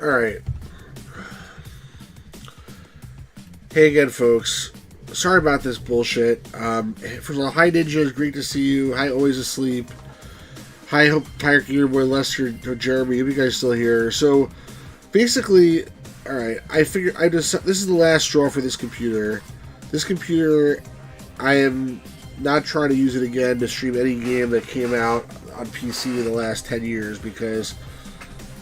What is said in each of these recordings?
Alright. Hey again, folks. Sorry about this bullshit. First of all, hi Ninja, it's great to see you. Hi Always Asleep. Hi Hierarchy, your boy Lester, Jeremy, you guys still here. So, basically, alright, this is the last straw for this computer. This computer, I am not trying to use it again to stream any game that came out on PC in the last 10 years because,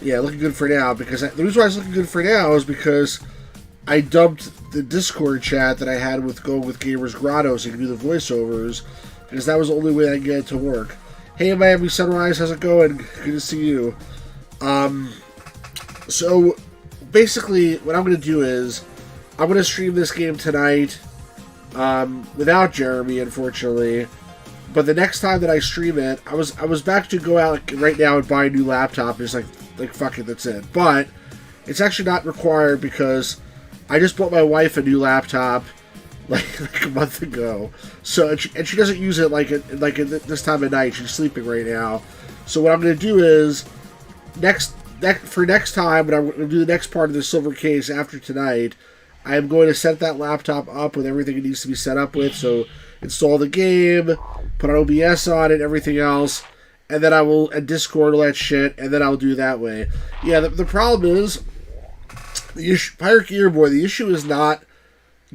yeah, looking good for now. Because the reason why it's looking good for now is because I dumped the Discord chat that I had with Gamers Grotto so you can do the voiceovers, because that was the only way I could get it to work. Hey Miami Sunrise, how's it going? Good to see you. So basically what I'm going to do is I'm going to stream this game tonight without Jeremy, unfortunately. But the next time that I stream it, I was back to go out right now and buy a new laptop. It's like fuck it, that's it. But it's actually not required because I just bought my wife a new laptop like a month ago. So and she doesn't use it like this time of night. She's sleeping right now. So what I'm going to do is next time, when I'm going to do the next part of the silver case after tonight, I am going to set that laptop up with everything it needs to be set up with. So install the game, put an OBS on it, everything else, and then I will Discord all that shit, and then I'll do it that way. Yeah, the problem is the issue, Pirate Gear Boy. The issue is not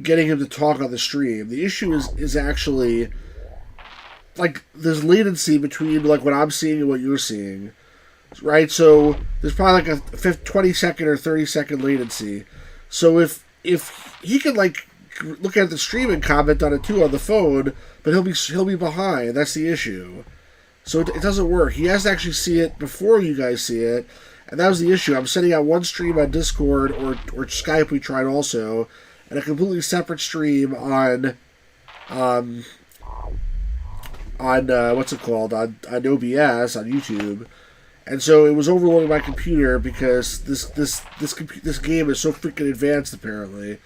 getting him to talk on the stream. The issue is actually like there's latency between like what I'm seeing and what you're seeing, right? So there's probably like a 20 second or 30 second latency. So if he can like look at the stream and comment on it too on the phone, but he'll be behind. That's the issue. So it doesn't work. He has to actually see it before you guys see it, and that was the issue. I'm sending out one stream on Discord or Skype. We tried also, and a completely separate stream on what's it called on OBS on YouTube. And so it was overloading my computer because this game is so freaking advanced apparently.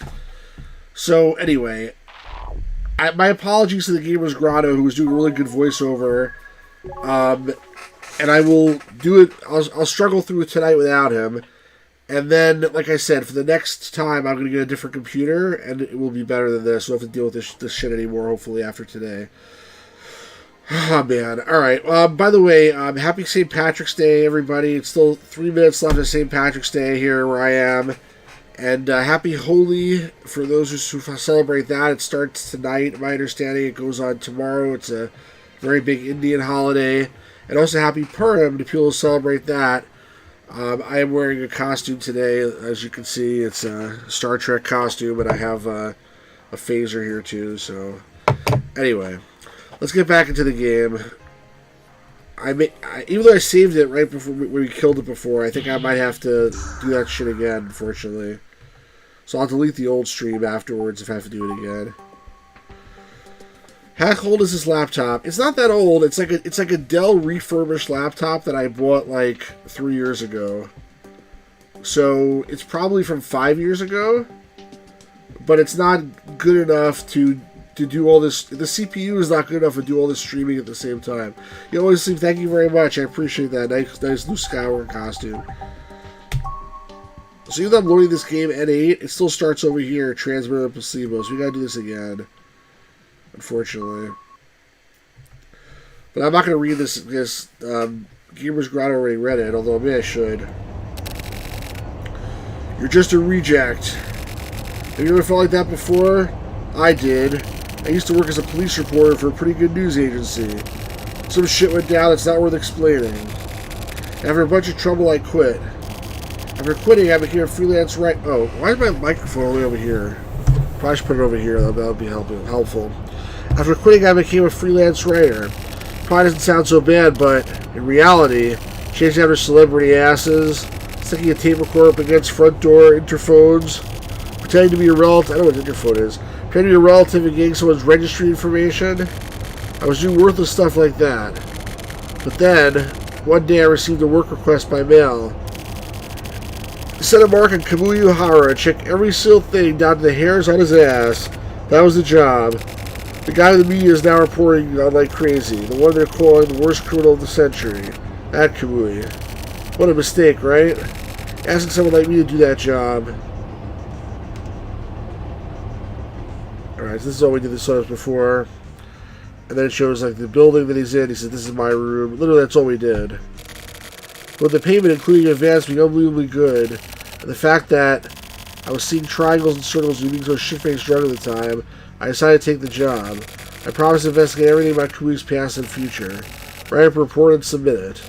So anyway, my apologies to the Gamers Grotto, who was doing a really good voiceover, and I will do it. I'll struggle through it tonight without him, and then, like I said, for the next time, I'm going to get a different computer, and it will be better than this. So I don't have to deal with this shit anymore. Hopefully after today. Oh, man. Alright. By the way, happy St. Patrick's Day, everybody. It's still 3 minutes left of St. Patrick's Day here where I am. And happy Holi for those who celebrate that. It starts tonight, my understanding. It goes on tomorrow. It's a very big Indian holiday. And also happy Purim to people who celebrate that. I am wearing a costume today. As you can see, it's a Star Trek costume, and I have a phaser here too. So, anyway. Let's get back into the game. Even though I saved it right before we killed it before, I think I might have to do that shit again, unfortunately. So I'll delete the old stream afterwards if I have to do it again. How old is this laptop? It's not that old. It's like a Dell refurbished laptop that I bought like 3 years ago. So it's probably from 5 years ago, but it's not good enough to do all this. The CPU is not good enough to do all this streaming at the same time. You always sleep. Thank you very much. I appreciate that. Nice new Skyward costume. So even though I'm loading this game N8, it still starts over here, transmitter and placebo. So we gotta do this again, unfortunately. But I'm not gonna read this. Gamers Grotto already read it, although maybe I should. You're just a reject. Have you ever felt like that before? I did. I used to work as a police reporter for a pretty good news agency. Some shit went down that's not worth explaining. After a bunch of trouble, I quit. After quitting, I became a freelance writer. Oh, why is my microphone only over here? Probably should put it over here. That would be helpful. After quitting, I became a freelance writer. Probably doesn't sound so bad, but in reality, chasing after celebrity asses, sticking a tape recorder up against front door interphones, pretending to be a relative. I don't know what an interphone is. Pretending to be a relative and getting someone's registry information. I was doing worthless stuff like that. But then, one day I received a work request by mail. Set a mark on Kamui Ohara, check every single thing down to the hairs on his ass. That was the job. The guy in the media is now reporting on like crazy. The one they're calling the worst criminal of the century. That Kamui. What a mistake, right? Asking someone like me to do that job. Alright, so this is all we did this times before. And then it shows like the building that he's in. He said, this is my room. Literally, that's all we did. With the payment, including advance, being unbelievably good. And the fact that I was seeing triangles and circles and being so shit-faced drunk at the time, I decided to take the job. I promised to investigate everything about Kui's past and future. Write up a report and submit it.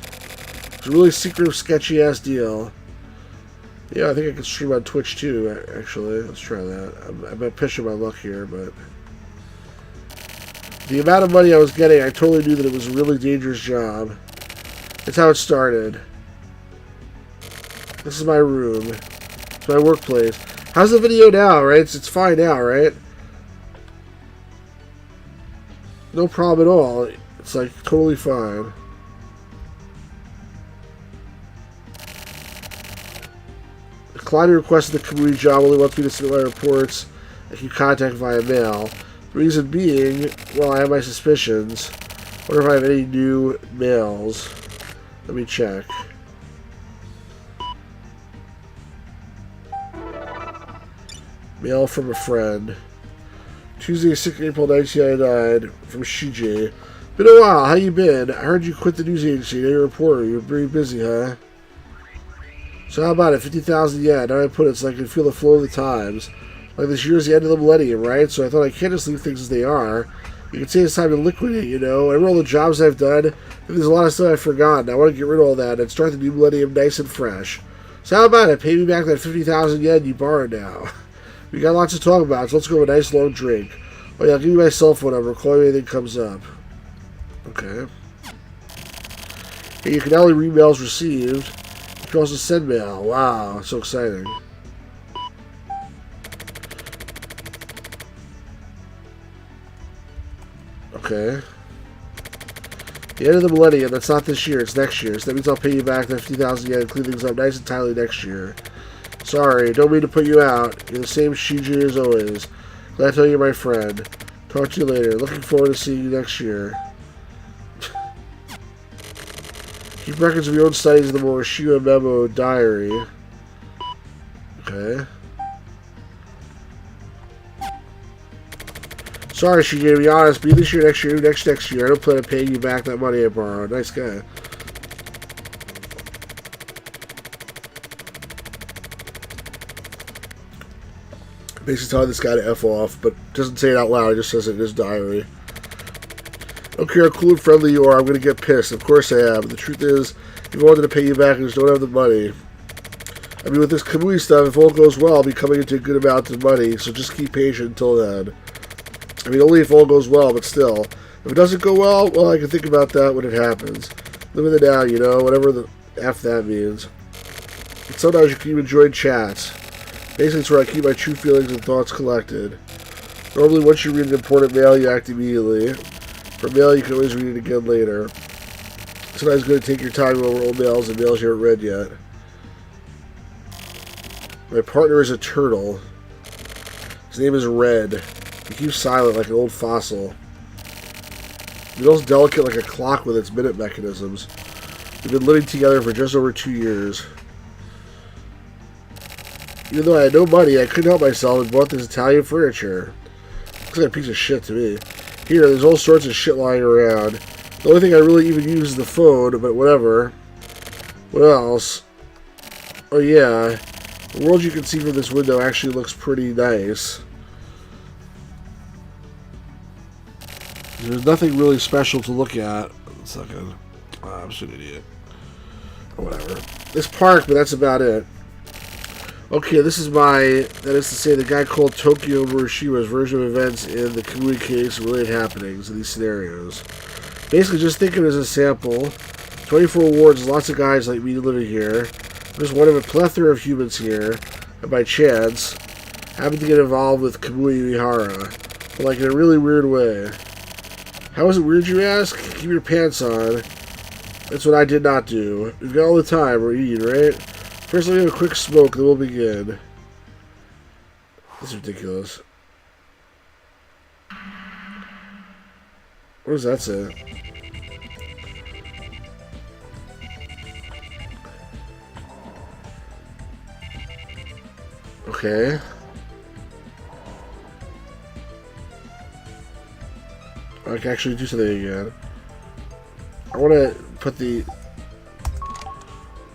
It's a really secretive, sketchy-ass deal. Yeah, I think I can stream on Twitch too, actually. Let's try that. I'm pushing my luck here, but... the amount of money I was getting, I totally knew that it was a really dangerous job. That's how it started. This is my room. It's my workplace. How's the video now, right? It's fine now, right? No problem at all. It's like totally fine. The client requested the Kamui job only wants me to submit my reports and can contact via mail. The reason being, well, I have my suspicions. I wonder if I have any new mails. Let me check. Mail from a friend. Tuesday, 6 April 1999, from Shiji. Been a while. How you been? I heard you quit the news agency. Now you're a reporter. You're very busy, huh? So how about it? 50,000 yen. Now I put it so I can feel the flow of the times. Like this year's the end of the millennium, right? So I thought I can't just leave things as they are. You can say it's time to liquidate, you know. I remember all the jobs I've done. There's a lot of stuff I've forgotten. I want to get rid of all that and start the new millennium nice and fresh. So how about it? Pay me back that 50,000 yen you borrowed now. We got lots to talk about, so let's go have a nice long drink. Oh yeah, I'll give you my cell phone number. Call me if anything comes up. Okay. Hey, you can not only read mails received, you can also send mail. Wow, so exciting. Okay. The end of the millennium, that's not this year, it's next year. So that means I'll pay you back that 50,000 yen and clean things up nice and tidy next year. Sorry, don't mean to put you out. You're the same Shiji as always. Glad to tell you, my friend. Talk to you later. Looking forward to seeing you next year. Keep records of your own studies in the Morishima Memo Diary. Okay. Sorry, Shiji, to be honest, be this year, next year, next year. I don't plan on paying you back that money I borrowed. Nice guy. Basically telling this guy to F off, but doesn't say it out loud, he just says it in his diary. I don't care how cool and friendly you are, I'm going to get pissed. Of course I am. The truth is, if I wanted to pay you back, I just don't have the money. I mean, with this Kamui stuff, if all goes well, I'll be coming into a good amount of money, so just keep patient until then. I mean, only if all goes well, but still. If it doesn't go well, well, I can think about that when it happens. Live in the now, you know, whatever the F that means. And sometimes you can even join chats. Basically, it's where I keep my true feelings and thoughts collected. Normally, once you read an important mail, you act immediately. For mail, you can always read it again later. Sometimes it's going to take your time over old mails and mails you haven't read yet. My partner is a turtle. His name is Red. He keeps silent like an old fossil. He feels delicate like a clock with its minute mechanisms. We've been living together for just over 2 years. Even though I had no money, I couldn't help myself and bought this Italian furniture. Looks like a piece of shit to me. Here, there's all sorts of shit lying around. The only thing I really even use is the phone, but whatever. What else? Oh yeah, the world you can see from this window actually looks pretty nice. There's nothing really special to look at. It's like a... I'm just an idiot. Or whatever. This park, but that's about it. Okay, this is my... That is to say, the guy called Tokyo Murishima's version of events in the Kamui case and related happenings in these scenarios. Basically, just think of it as a sample. 24 wards, lots of guys like me living here. I'm just one of a plethora of humans here. And by chance, happen to get involved with Kamui Uehara. But like in a really weird way. How is it weird, you ask? Keep your pants on. That's what I did not do. We've got all the time, we're eating, right? First, let me have a quick smoke, then we'll begin. This is ridiculous. What does that say? Okay. I can actually do something again. I want to put that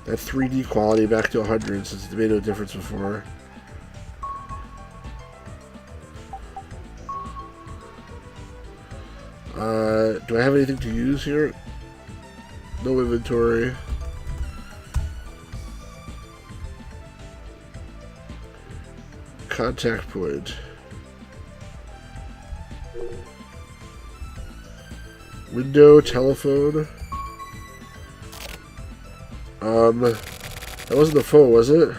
3D quality back to 100 since it made no difference before. Do I have anything to use here? No inventory. Contact point. Window, telephone. That wasn't the phone, was it?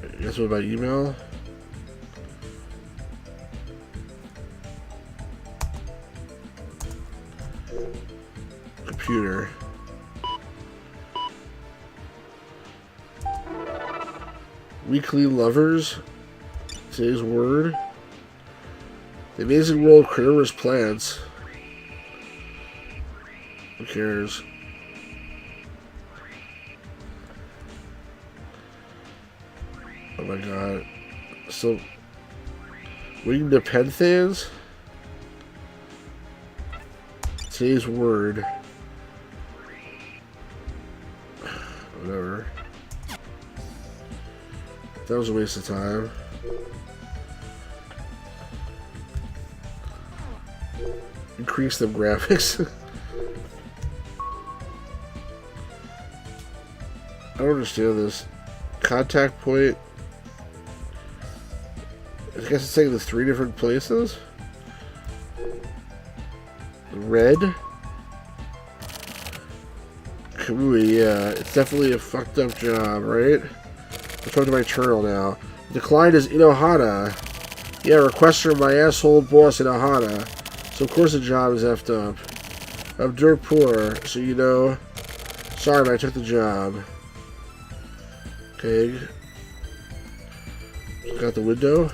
I guess it was my email. Computer. Weekly lovers. Today's word. The amazing world of carnivorous plants. Who cares? Oh my god. So, reading the penthans? Today's word. Whatever. That was a waste of time. Increase them graphics. I don't understand this. Contact point. I guess it's saying there's 3 different places. Red. Kamui, yeah. It's definitely a fucked up job, right? I'll talk to my journal now. Declined is Inohara. Yeah, request from my asshole boss Inohara. So of course the job is effed up. I'm dirt poor, so you know. Sorry, but I took the job. Okay. Got the window.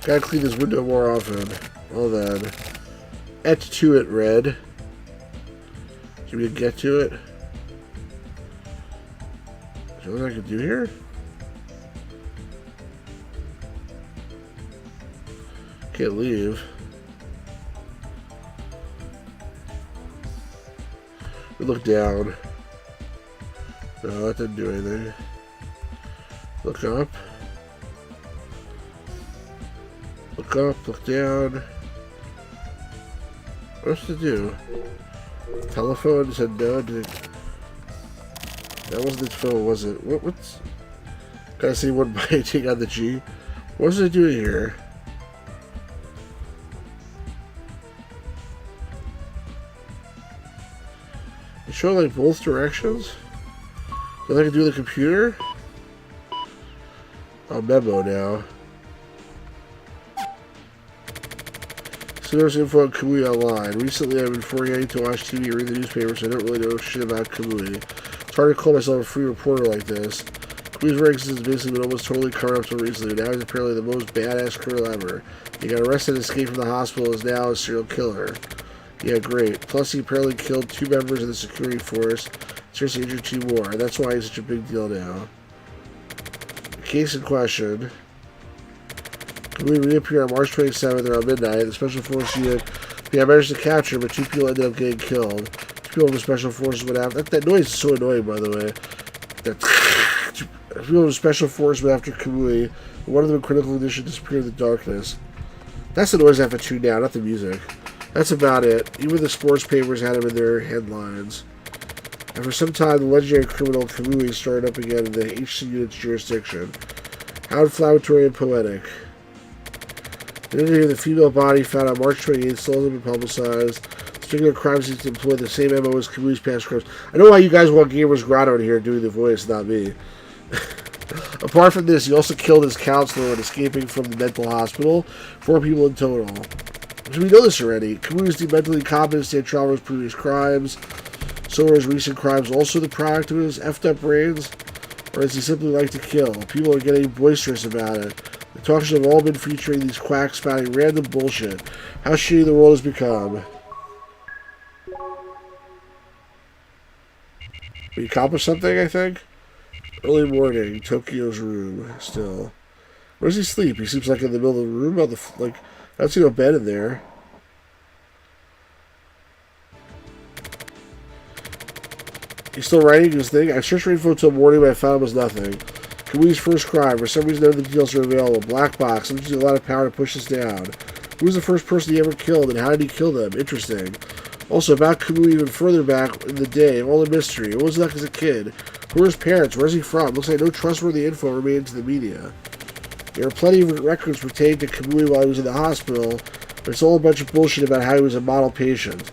Gotta clean this window more often. Well then. Et to it, red. Should we get to it? Is there anything I can do here? Can't leave. We look down. No, that didn't do anything. Look up. Look up, look down. What's to do? Telephone said no. That wasn't its phone, was it? What's... Gotta see one by take out the G. What's it doing here? It showed like both directions? So I can do the computer? Oh, memo now. So there's info on Kamui online. Recently I've been forgetting to watch TV or read the newspaper, so I don't really know shit about Kamui. It's hard to call myself a free reporter like this. Kamui's ranks has basically been almost totally covered up until recently. Now he's apparently the most badass criminal ever. He got arrested and escaped from the hospital and is now a serial killer. Yeah, great. Plus he apparently killed 2 members of the security force. Seriously injured 2 more. And that's why he's such a big deal now. Case in question. Kamui reappeared on March 27th around midnight. The special force unit managed to capture, but 2 people ended up getting killed. 2 people from the special forces went after. That noise is so annoying, by the way. That 2 people from the special forces went after Kamui. One of them in critical condition disappeared in the darkness. That's the noise I have to tune down, not the music. That's about it. Even the sports papers had him in their headlines. After some time, the legendary criminal Kamui started up again in the HC unit's jurisdiction. How inflammatory and poetic. In an interview, the female body found on March 28th still hasn't been publicized. Speaking of crimes, seems to employ the same MO as Kamui's past crimes. I know why you guys want Gamers Grotto in here doing the voice, not me. Apart from this, he also killed his counselor when escaping from the mental hospital. 4 people in total. So we know this already. Kamui is deemed mentally incompetent to stand trial for his previous crimes. So are his recent crimes also the product of his effed up brains? Or does he simply like to kill? People are getting boisterous about it. The talk shows have all been featuring these quacks spouting random bullshit. How shitty the world has become. We accomplished something, I think? Early morning, Tokyo's room, still. Where does he sleep? He sleeps like in the middle of the room? Like, I don't see no bed in there. He's still writing his thing. I searched for info until morning, but I found it was nothing. Kamui's first crime. For some reason, none of the details are available. Black box. I'm using a lot of power to push this down. Who was the first person he ever killed, and how did he kill them? Interesting. Also, about Kamui even further back in the day, all the mystery. What was he like as a kid? Who are his parents? Where's he from? Looks like no trustworthy info remains in the media. There are plenty of records pertaining to Kamui while he was in the hospital, but it's all a bunch of bullshit about how he was a model patient.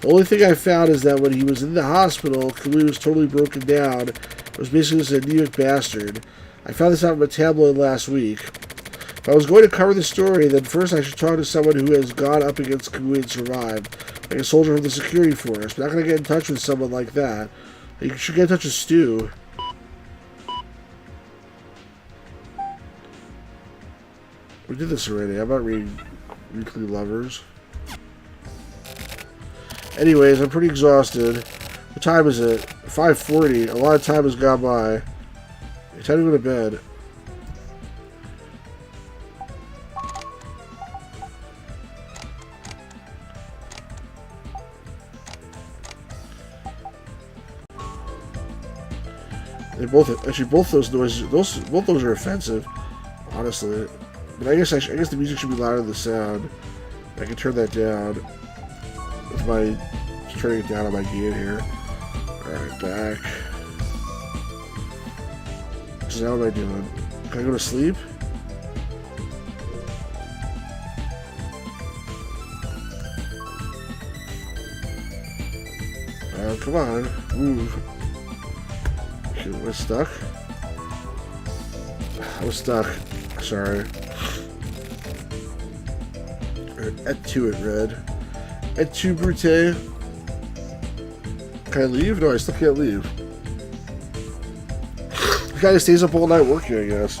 The only thing I found is that when he was in the hospital, Kamui was totally broken down. It was basically this anemic bastard. I found this out in a tabloid last week. If I was going to cover the story, then first I should talk to someone who has gone up against Kamui and survived, like a soldier from the security force. I'm not going to get in touch with someone like that. You should get in touch with Stu. We did this already. I'm not reading Weekly Lovers. Anyways, I'm pretty exhausted. What time is it? 5:40. A lot of time has gone by. It's time to go to bed. They both actually both those noises. Both those are offensive, honestly. But I guess the music should be louder than the sound. I can turn that down with my turning it down on my gain here. All right, back. So now what am I doing? Can I go to sleep? Come on, move. Okay, we're stuck. I was stuck. Sorry. Et tu it red. Et tu brute. Can I leave? No, I still can't leave. The guy stays up all night working, I guess.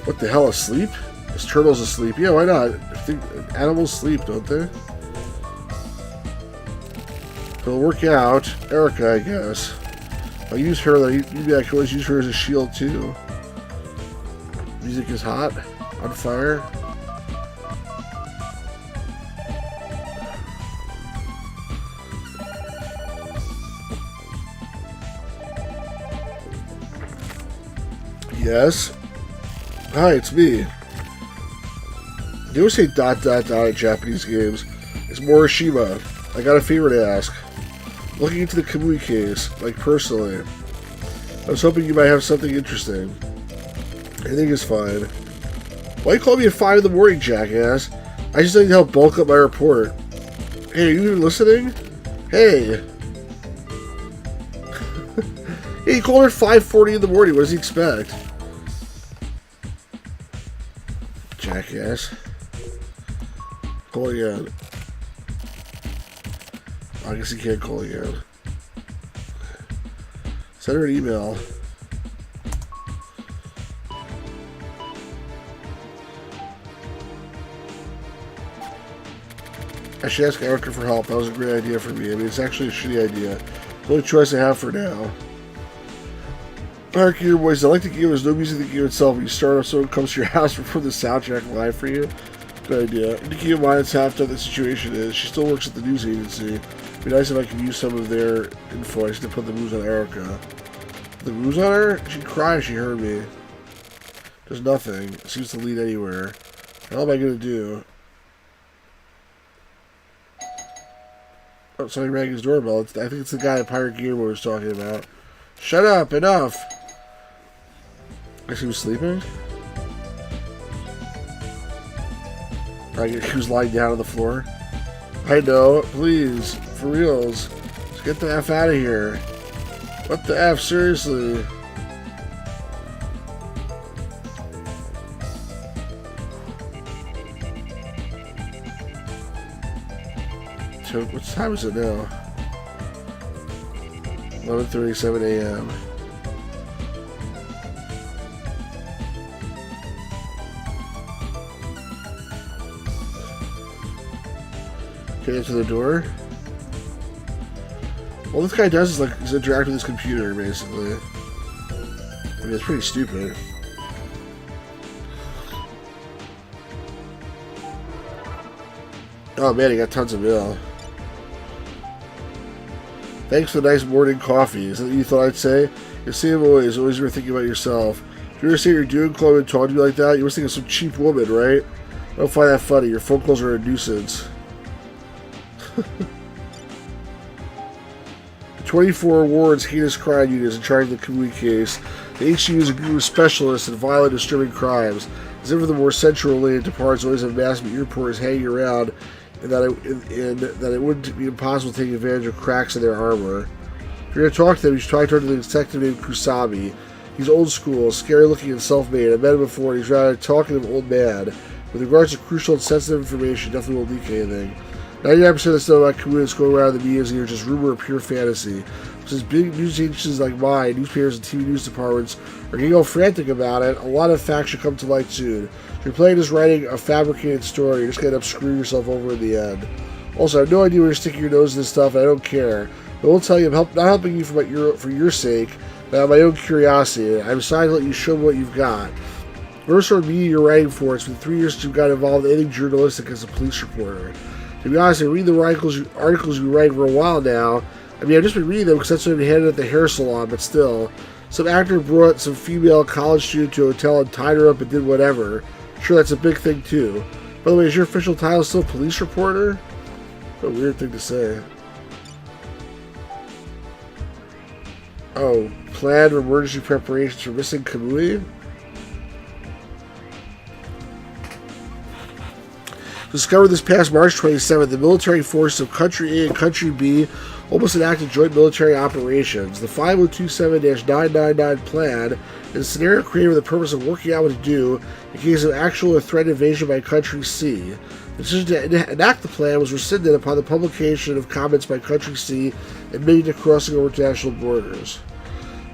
What the hell, asleep? This turtle's asleep. Yeah, why not? I think animals sleep, don't they? It'll work out. Erica, I guess. I'll use her. Maybe I can always use her as a shield, too. Music is hot. On fire. Yes. Hi, it's me. They always say ... in Japanese games. It's Morishima. I got a favor to ask. Looking into the Kamui case, like personally. I was hoping you might have something interesting. Anything is fine. Why you call me at 5 in the morning, jackass? I just need to help bulk up my report. Hey, are you even listening? Hey. Hey, you called her at 5:40 in the morning. What does he expect? Jackass. Call again. I guess he can't call again. Send her an email. I should ask Erica for help. That was a great idea for me. I mean, it's actually a shitty idea. It's the only choice I have for now. Erica, your voice. I like the game. There's no music in the game itself. When you start off, someone comes to your house before the soundtrack live for you. Good idea. And to keep in mind, it's half done the situation is. She still works at the news agency. It'd be nice if I could use some of their info. I should put the moves on Erica. The moves on her? She'd cry if she heard me. There's nothing. It seems to lead anywhere. What the hell am I going to do? Oh, somebody rang his doorbell. I think it's the guy at Pirate Gamer was talking about. Shut up! Enough! I guess he was sleeping? He was lying down on the floor. I know. Please. For reals. Let's get the F out of here. What the F? Seriously. So, what time is it now? 11:37 a.m. Can I answer the door? All this guy does is like he's interacting with his computer, basically. I mean, it's pretty stupid. Oh man, he got tons of mail. Thanks for the nice morning coffee. Is that what you thought I'd say? You see him always you were thinking about yourself. If you ever say you're doing Chloe and talking to you like that, you must think of some cheap woman, right? I don't find that funny. Your phone calls are a nuisance. 24 awards heinous crime unit is in charge of the Kamui case. The HCU is a group of specialists in violent, disturbing crimes. As if for the more central related departments always have massive earporters hanging around, and that it wouldn't be impossible to take advantage of cracks in their armor. If you're going to talk to them, you should try to talk to the detective named Kusami. He's old school, scary looking, and self-made. I've met him before, and he's rather talkative old man. With regards to crucial and sensitive information, definitely won't leak anything. 99% of the stuff about Kamui that's going around in the media is either just rumor or pure fantasy. Since big news agencies like mine, newspapers and TV news departments are getting all frantic about it, a lot of facts should come to light soon. If you're playing this writing a fabricated story, you're just going to end up screwing yourself over in the end. Also, I have no idea where you're sticking your nose in this stuff, and I don't care. But I will tell you, I'm not helping you for your sake, but out of my own curiosity. I'm decided to let you show me what you've got. What sort of media you're writing for? It's been 3 years since you got involved in anything journalistic as a police reporter. To be honest, I read the articles you write for a while now. I mean, I've just been reading them because that's what I've been handed at the hair salon, but still. Some actor brought some female college student to a hotel and tied her up and did whatever. Sure, that's a big thing, too. By the way, is your official title still police reporter? What a weird thing to say. Oh, plan for emergency preparations for missing Kamui? Discovered this past March 27th, the military forces of Country A and Country B almost enacted joint military operations. The 5027-999 plan is a scenario created with the purpose of working out what to do in case of actual or threatened invasion by Country C. The decision to enact the plan was rescinded upon the publication of comments by Country C admitting to crossing over international borders.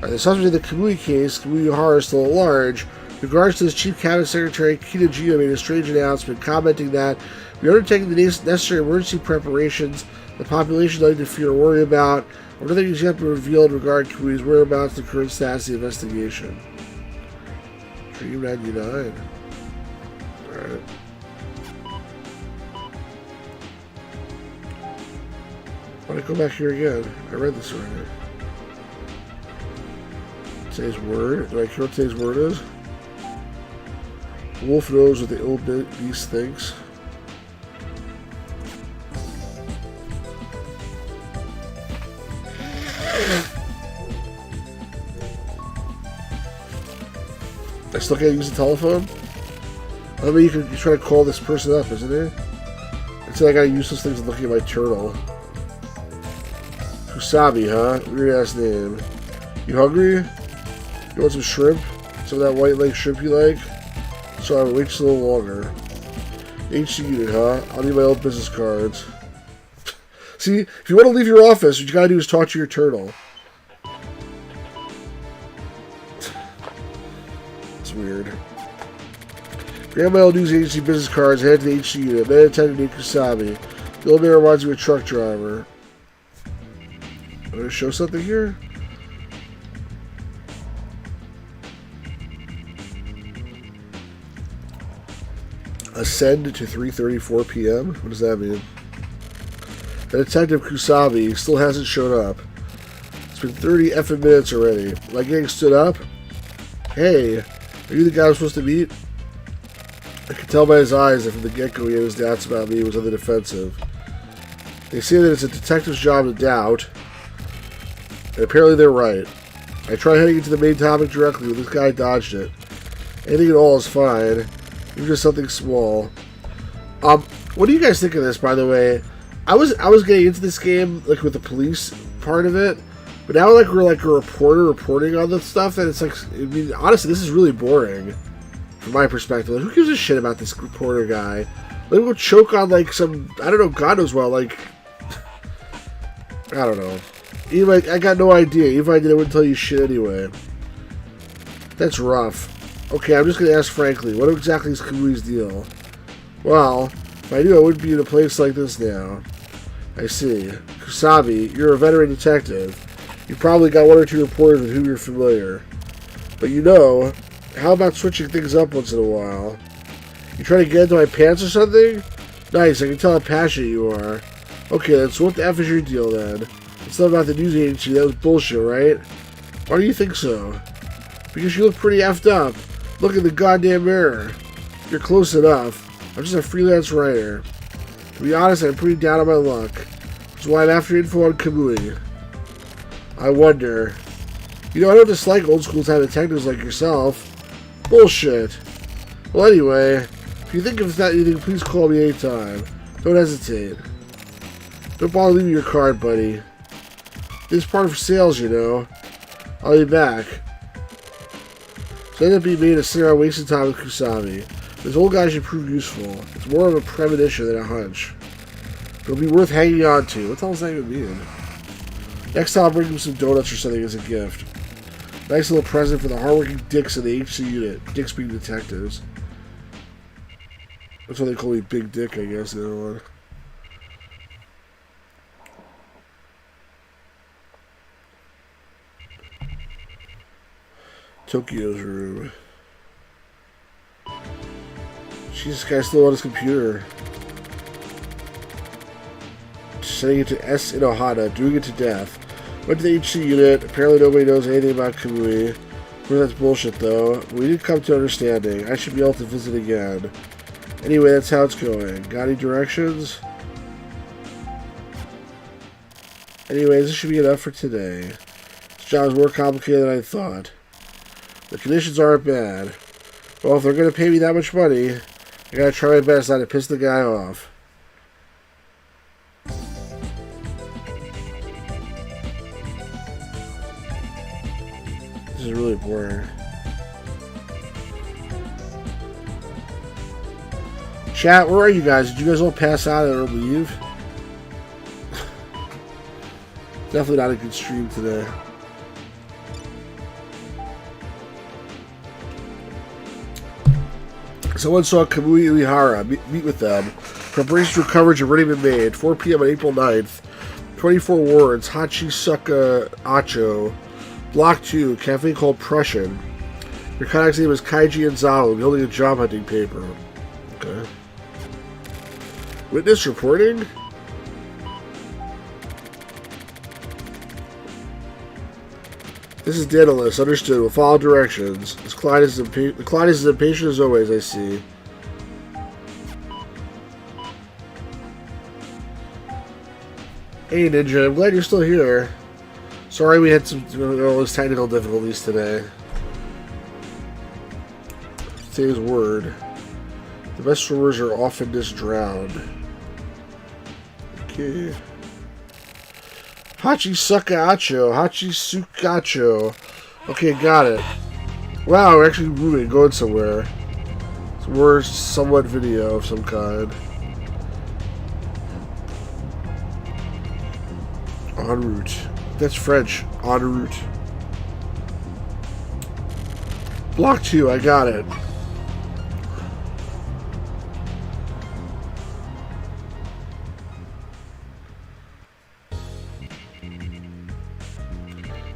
The subject of the Kamui case, Kamui Hara, is still at large. In regards to this, Chief Cabinet Secretary Kitajima made a strange announcement commenting that we are undertaking the necessary emergency preparations the population doesn't need to fear or worry about, or nothing has yet been revealed regarding Kamui's whereabouts and the current status of the investigation. Dream 99. Alright. Why don't I go back here again? I read this already. Today's word. Do I care what today's word is? Wolf knows what the ill beast thinks. I still can't use the telephone? I mean, you try to call this person up, isn't it? Until I gotta use those things looking at my turtle. Kusabi, huh? Weird ass name. You hungry? You want some shrimp? Some of that white leg shrimp you like? So I'll wait just a little longer. HC unit, huh? I'll need my old business cards. See, if you want to leave your office, what you gotta do is talk to your turtle. It's weird. Grab my old news agency business cards, head to the HC unit. Man attendant named Kusabi. The old man reminds me of a truck driver. I'm gonna show something here? Ascend to 3:34 p.m.? What does that mean? The detective Kusabi still hasn't showed up. It's been 30 effing minutes already. Am I getting stood up? Hey, are you the guy I'm supposed to meet? I could tell by his eyes that from the get-go he had his doubts about me. He was on the defensive. They say that it's a detective's job to doubt, and apparently they're right. I tried heading into the main topic directly, but this guy dodged it. Anything at all is fine. Even just something small. What do you guys think of this, by the way? I was getting into this game like with the police part of it, but now like we're like a reporter reporting on this stuff, and it's like, I mean, honestly, this is really boring from my perspective. Like, who gives a shit about this reporter guy? Let him go choke on like some, I don't know, God knows what, like, I don't know. Even I got no idea. Even if I did, I wouldn't tell you shit anyway. That's rough. Okay, I'm just going to ask frankly, what exactly is Kamui's deal? Well, if I knew, I wouldn't be in a place like this now. I see. Kusabi, you're a veteran detective. You probably got one or two reporters with whom you're familiar. But you know, how about switching things up once in a while? You trying to get into my pants or something? Nice, I can tell how passionate you are. Okay, then, so what the F is your deal then? It's not about the news agency, that was bullshit, right? Why do you think so? Because you look pretty effed up. Look in the goddamn mirror. You're close enough. I'm just a freelance writer. To be honest, I'm pretty down on my luck. That's why I'm after info on Kamui. I wonder. You know, I don't dislike old school time detectives like yourself. Bullshit. Well, anyway, if you think of that anything, please call me anytime. Don't hesitate. Don't bother leaving your card, buddy. This is part of sales, you know. I'll be back. So I ended up being made to sit around wasting time with Kusabi. This old guy should prove useful. It's more of a premonition than a hunch. It'll be worth hanging on to. What the hell does that even mean? Next time I'll bring him some donuts or something as a gift. Nice little present for the hardworking dicks in the HC unit. Dicks being detectives. That's why they call me Big Dick, I guess, the other one. Tokyo's room. Jesus, this guy's still on his computer. Setting it to S. Inohata, doing it to death. Went to the HC unit. Apparently nobody knows anything about Kamui. Well, that's bullshit, though. We did come to understanding. I should be able to visit again. Anyway, that's how it's going. Got any directions? Anyways, this should be enough for today. This job is more complicated than I thought. The conditions aren't bad. Well, if they're going to pay me that much money, I gotta try my best not to piss the guy off. This is really boring. Chat, where are you guys? Did you guys all pass out or leave? Definitely not a good stream today. Someone saw Kamui Uehara. Meet with them. Preparations for coverage have already been made. 4 p.m. on April 9th. 24 wards. Hachisuka Acho. Block 2. Cafe called Prussian. Your contact's name is Kaiji Enzawa. Holding a job hunting paper. Okay. Witness reporting? This is Daedalus. Understood. We'll follow directions. The client is as impatient as always, I see. Hey, Ninja. I'm glad you're still here. Sorry we had some those technical difficulties today. Say his word. The best swimmers are often drowned. Okay. Hachisukacho. Okay, got it. Wow, we're actually moving, going somewhere. So we're somewhat video of some kind. En route. That's French. En route. Block 2, I got it.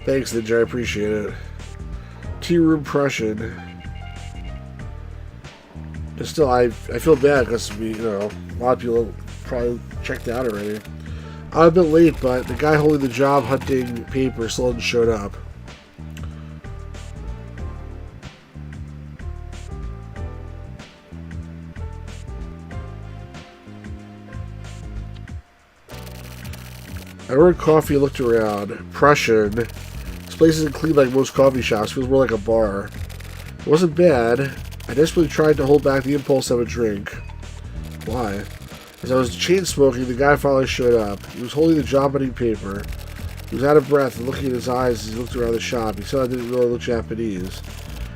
Thanks, Ninja. I appreciate it. Tea room Prussian. But still, I feel bad because a lot of people probably checked out already. I'm a bit late, but the guy holding the job hunting paper still hasn't showed up. I ordered coffee and looked around. Prussian. This place isn't clean like most coffee shops. It feels more like a bar. It wasn't bad. I desperately tried to hold back the impulse of a drink. Why? As I was chain smoking, the guy finally showed up. He was holding the job hunting paper. He was out of breath and looking in his eyes as he looked around the shop. He said I didn't really look Japanese.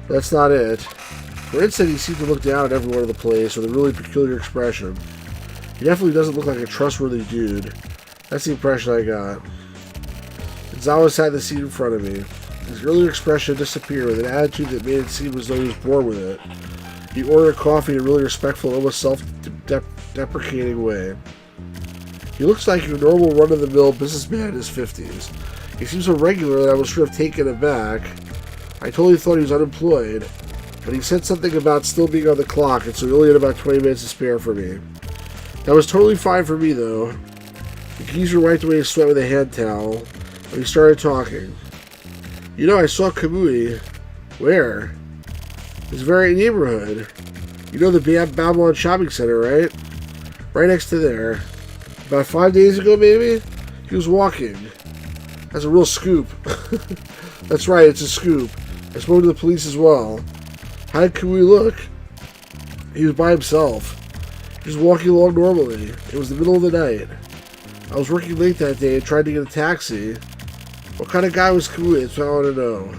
But that's not it. For an instant, he seemed to look down at everyone in the place with a really peculiar expression. He definitely doesn't look like a trustworthy dude. That's the impression I got. Enzawa sat in the seat in front of me. His earlier expression disappeared with an attitude that made it seem as though he was bored with it. He ordered coffee in a really respectful, almost self-deprecating way. He He looks like your normal run-of-the-mill businessman in his 50s. He seems so regular that I was sort of taken aback. I totally thought he was unemployed, but he said something about still being on the clock, and so he only had about 20 minutes to spare for me. That was totally fine for me, though. The geezer wiped away his sweat with a hand towel, and he started talking. You know, I saw Kamui. Where? This very neighborhood. You know the Babylon Shopping Center, right? Right next to there. About 5 days ago, maybe? He was walking. That's a real scoop. That's right, it's a scoop. I spoke to the police as well. How did Kamui look? He was by himself. He was walking along normally. It was the middle of the night. I was working late that day and tried to get a taxi. What kind of guy was Kamui? That's what I want to know.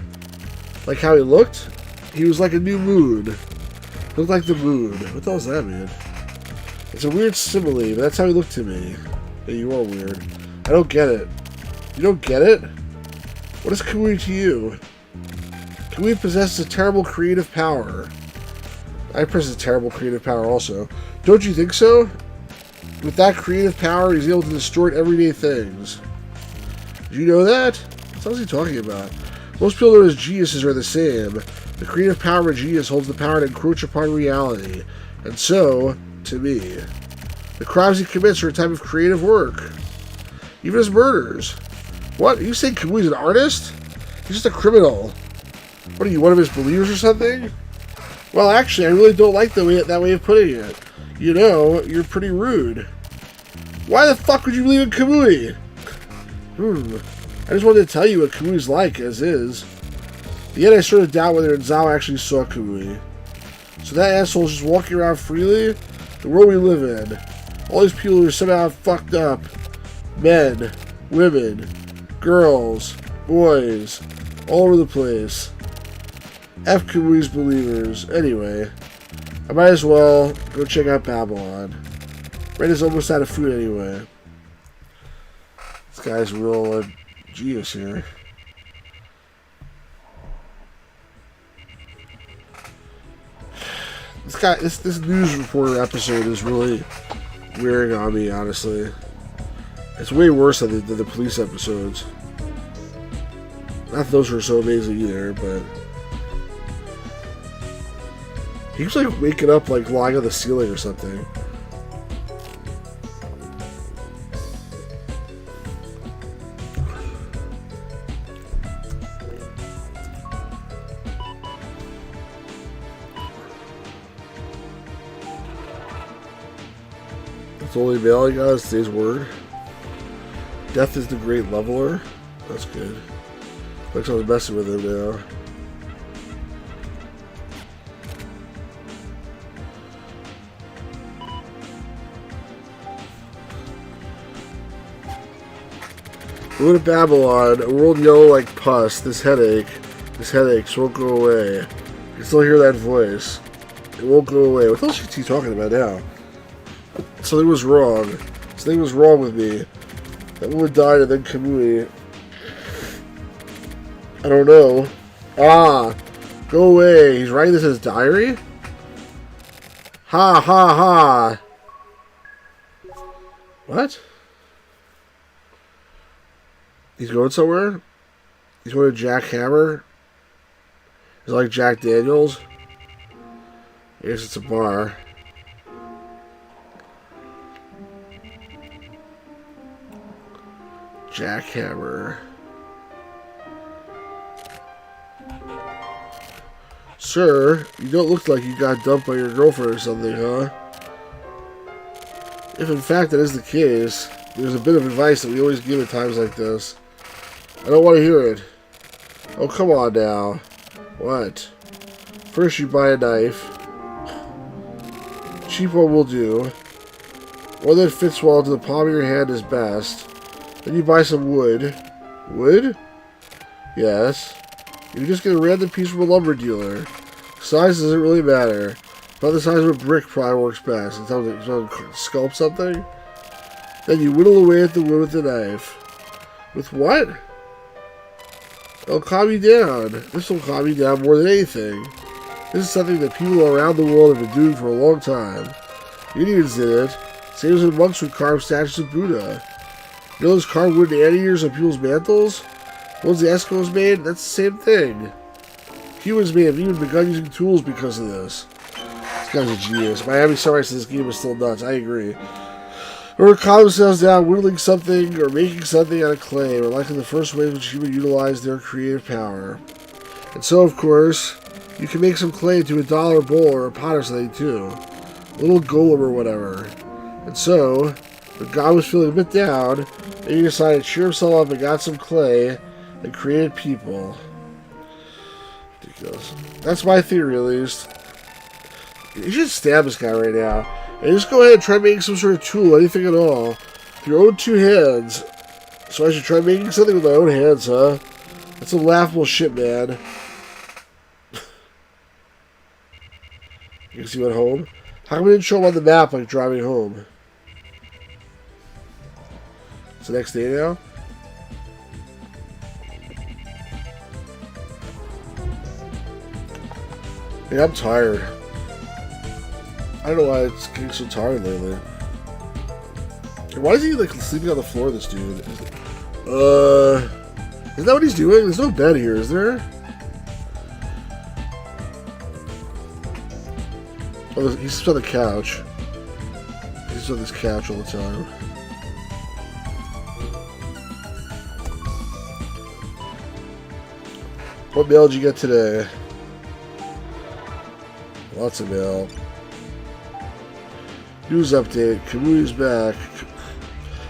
Like how he looked? He was like a new moon. He looked like the moon. What the hell does that mean? It's a weird simile, but that's how he looked to me. Yeah, you are weird. I don't get it. You don't get it? What is Kamui to you? Kamui possesses a terrible creative power. I possess a terrible creative power also. Don't you think so? With that creative power, he's able to distort everyday things. Did you know that? What is he talking about? Most people known as geniuses are the same. The creative power of a genius holds the power to encroach upon reality. And so, to me, the crimes he commits are a type of creative work. Even his murders. What? You saying Kamui's an artist? He's just a criminal. What are you, one of his believers or something? Well, actually, I really don't like that way of putting it. You know, you're pretty rude. Why the fuck would you believe in Kamui? I just wanted to tell you what Kamui's like, as is. In the end, I sort of doubt whether Enzawa actually saw Kamui. So that asshole's just walking around freely? The world we live in. All these people who are somehow fucked up. Men, women, girls, boys, all over the place. F Kamui's believers. Anyway, I might as well go check out Babylon. Ren is almost out of food anyway. This guy's real genius here. This news reporter episode is really wearing on me, honestly. It's way worse than the police episodes. Not that those were so amazing either, but he was like waking up, like lying on the ceiling or something. It's only male, you guys. Today's word. Death is the great leveler. That's good. Looks like I was messing with him now. Go to Babylon, a world yellow like pus. This headache won't go away. You can still hear that voice. It won't go away. What else is he talking about now? Something was wrong. Something was wrong with me. That woman died and then Kamui. I don't know. Ah! Go away. He's writing this in his diary? Ha ha ha! What? He's going somewhere? He's going to Jack Hammer? Is it like Jack Daniels? I guess it's a bar. Jackhammer. Sir, you don't look like you got dumped by your girlfriend or something, huh? If in fact that is the case, there's a bit of advice that we always give at times like this. I don't want to hear it. Oh, come on now. What? First you buy a knife. Cheap one will do. One that fits well into the palm of your hand is best. Then you buy some wood. Wood? Yes. You just get a random piece from a lumber dealer. Size doesn't really matter. About the size of a brick probably works best. It's someone sculpt something. Then you whittle away at the wood with the knife. With what? It'll calm you down. This will calm you down more than anything. This is something that people around the world have been doing for a long time. The Indians did it. Sages and monks would carve statues of Buddha. You know those carved wooden anteaters on people's mantles? The ones the Eskimos made? That's the same thing. Humans may have even begun using tools because of this. This guy's a genius. Miami Sunrise says this game is still nuts. I agree. Or calm themselves down, whittling something or making something out of clay were likely the first ways which humans utilized their creative power. And so, of course, you can make some clay into a dollar bowl or a pot or something too. A little golem or whatever. And so, when God was feeling a bit down, he decided to cheer himself up and got some clay and created people. Ridiculous. That's my theory, at least. You should stab this guy right now. And just go ahead and try making some sort of tool, anything at all. With your own two hands. So I should try making something with my own hands, huh? That's some laughable shit, man. You can see what home? How come we didn't show him on the map like driving home? It's the next day now? Yeah, I'm tired. I don't know why it's getting so tired lately. Why is he like sleeping on the floor, this dude? Is that what he's doing? There's no bed here, is there? Oh, he sleeps on the couch. He sleeps on this couch all the time. What mail did you get today? Lots of mail. News update. Kamui's back.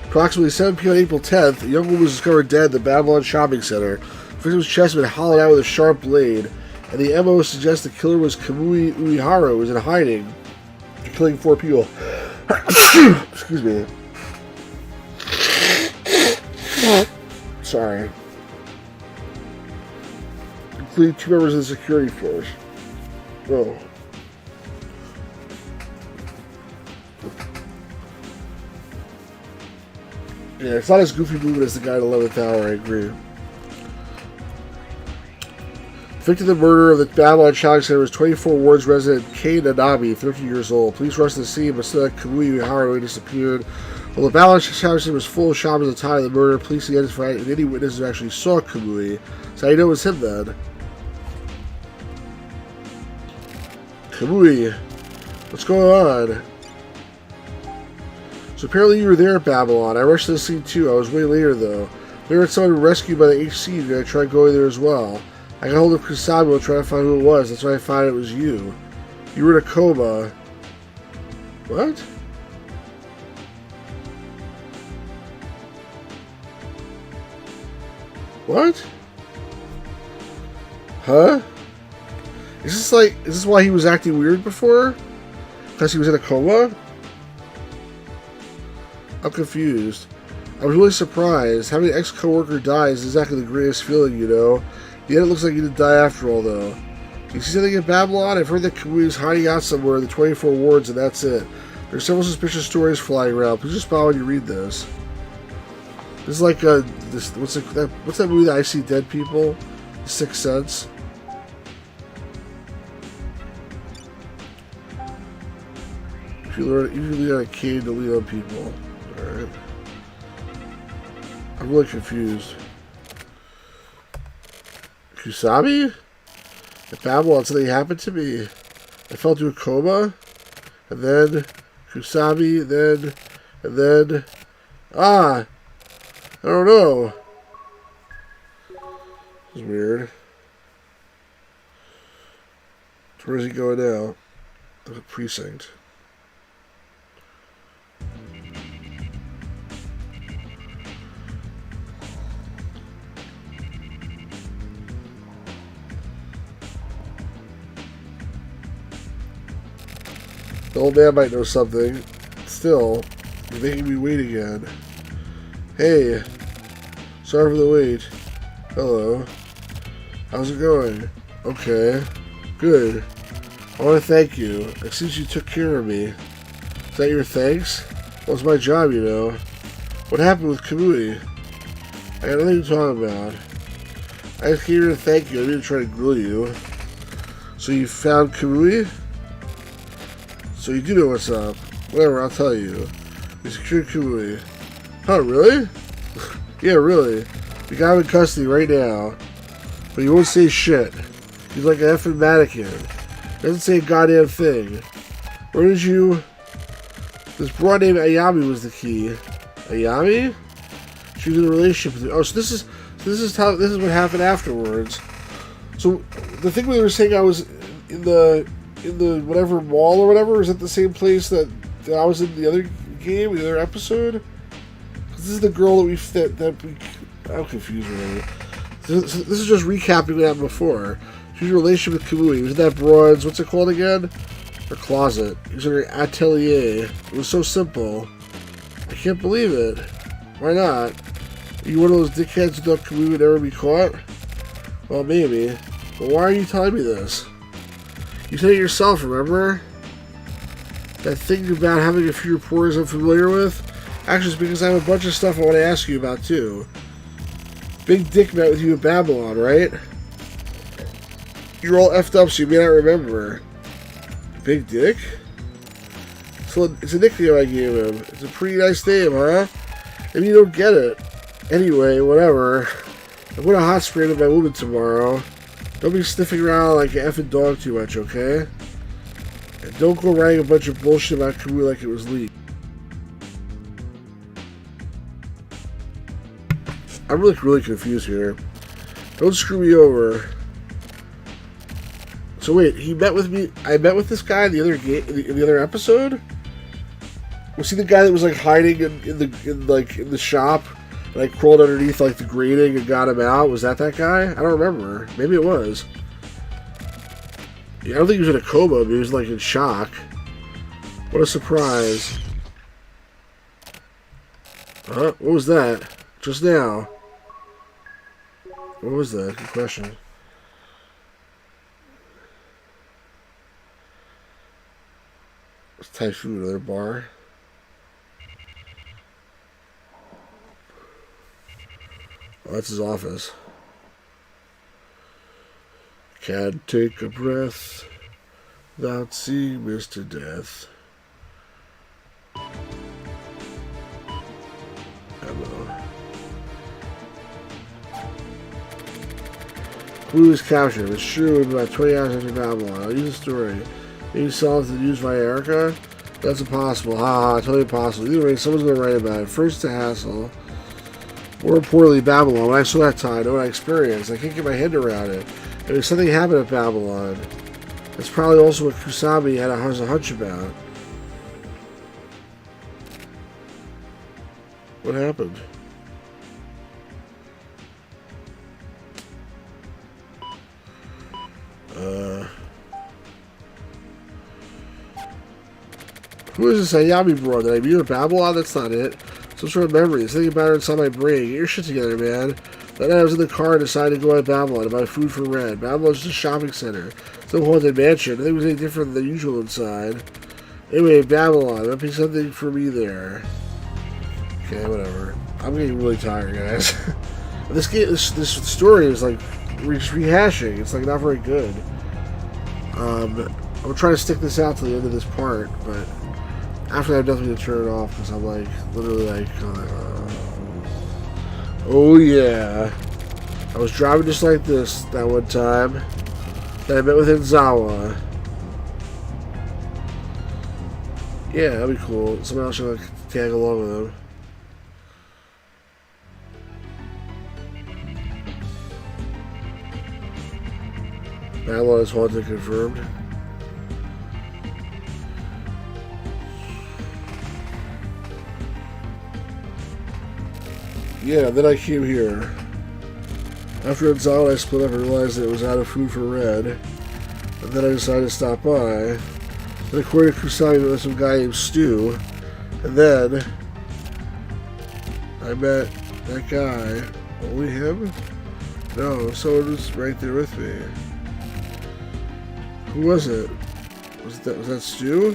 Approximately 7 p.m. on April 10th, a young woman was discovered dead in the Babylon shopping center. The victim's chest had been hollowed out with a sharp blade, and the MO suggests the killer was Kamui Uehara, who was in hiding, killing 4 people. Excuse me. Sorry. Including 2 members of the security force. Oh. Yeah, it's not as goofy movement as the guy in 11th Hour, I agree. Victim of the murder of the Babylon shopping center was 24 Wards resident Kei Nanami, 13 years old. Police rushed to the scene, but still Kamui Uehara disappeared. While the Babylon shopping center was full of shoppers at the time of the murder, police identified and any witnesses who actually saw Kamui. So I know it was him then. Kamui, what's going on? So apparently you were there at Babylon. I rushed to the scene too. I was way later though. We heard someone rescued by the HC and I tried going there as well. I got hold of Kusabo trying to find who it was. That's why I found it was you. You were in a coma. What? What? Huh? Is this why he was acting weird before? Because he was in a coma? I'm confused. I was really surprised. Having an ex-coworker die is exactly the greatest feeling, you know. Yet it looks like he didn't die after all, though. Do you see something in Babylon? I've heard that Kamui is hiding out somewhere in the 24 wards, and that's it. There's several suspicious stories flying around. Please just smile when you read this. This is like what's that movie that I See Dead People? The Sixth Sense. If you lean on a cane to lean on people. Alright. I'm really confused. Kusabi? At Babylon, something happened to me. I fell into a coma, and then Kusabi, and then I don't know. This is weird. Where is he going now? The precinct. The old man might know something. Still, you're making me wait again. Hey, sorry for the wait. Hello. How's it going? Okay. Good. I want to thank you. It seems you took care of me. Is that your thanks? Well, it's my job, you know. What happened with Kamui? I got nothing to talk about. I just came here to thank you. I didn't try to grill you. So you found Kamui? So you do know what's up. Whatever, I'll tell you. You secured Kamui. Huh, really? Yeah, really. You got him in custody right now. But he won't say shit. He's like an effing mannequin. Doesn't say a goddamn thing. Where did you... This broad named Ayami was the key. Ayami? She was in a relationship with you. Oh, so this is what happened afterwards. So the thing we were saying I was in the whatever mall or whatever, is it the same place that I was in the other game, the other episode? This is the girl that we I'm confused already. This is just recapping what happened before. She was in a relationship with Kamui. He was in that broad's, what's it called again? Her closet. He was in her atelier. It was so simple. I can't believe it. Why not? Are you one of those dickheads who thought Kamui would ever be caught? Well, maybe. But why are you telling me this? You said it yourself, remember? That thing about having a few reporters I'm familiar with? Actually, it's because I have a bunch of stuff I want to ask you about, too. Big Dick met with you in Babylon, right? You're all effed up, so you may not remember. Big Dick? So it's a nickname I gave him. It's a pretty nice name, huh? Maybe you don't get it. Anyway, whatever. I'm going to hot spray to my woman tomorrow. Don't be sniffing around like an effing dog too much, okay? And don't go writing a bunch of bullshit about Kamui like it was leaked. I'm really confused here. Don't screw me over. So wait, he met with me. I met with this guy in the other game, in the other episode. Was he the guy that was like hiding in the shop, and I crawled underneath like the grating and got him out? Was that guy? I don't remember. Maybe it was. Yeah, I don't think he was in a coma, but he was like in shock. What a surprise! Huh? What was that? Just now. What was that? Good question. It's Typhoon, another bar. Oh, that's his office. Can't take a breath without seeing Mr. Death. Hello. Who was captured? It's true, in about 20 hours after Babylon. I'll use the story. Maybe sell it to the news via Erica? That's impossible. Ha, totally impossible. Either way, someone's going to write about it. First, the hassle. More importantly, Babylon. When I saw that time, I know what I experienced. I can't get my head around it. I mean, something happened at Babylon. That's probably also what Kusami has a hunch about. What happened? Who is this Ayami broad? Did I meet her at Babylon? That's not it. Some sort of memory. There's something about her inside my brain. Get your shit together, man. That night I was in the car and decided to go to Babylon to buy food for Red. Babylon's just a shopping center. It's no haunted mansion. Nothing was any different than usual inside. Anyway, Babylon. There might be something for me there. Okay, whatever. I'm getting really tired, guys. This story is like rehashing. It's like not very good. I'm gonna try to stick this out to the end of this part, but after that, I'm definitely gonna turn it off because I'm like literally like, oh yeah. I was driving just like this that one time. Then I met with Enzawa. Yeah, that'd be cool. Someone else should like, tag along with him. Babylon is haunted, confirmed. Yeah, then I came here. After Enzawa, I split up and realized that it was out of food for Red. And then I decided to stop by. Then according to Kusami, there was some guy named Stu. And then I met that guy. Only him? No, someone was right there with me. Who was it? Was that Stu?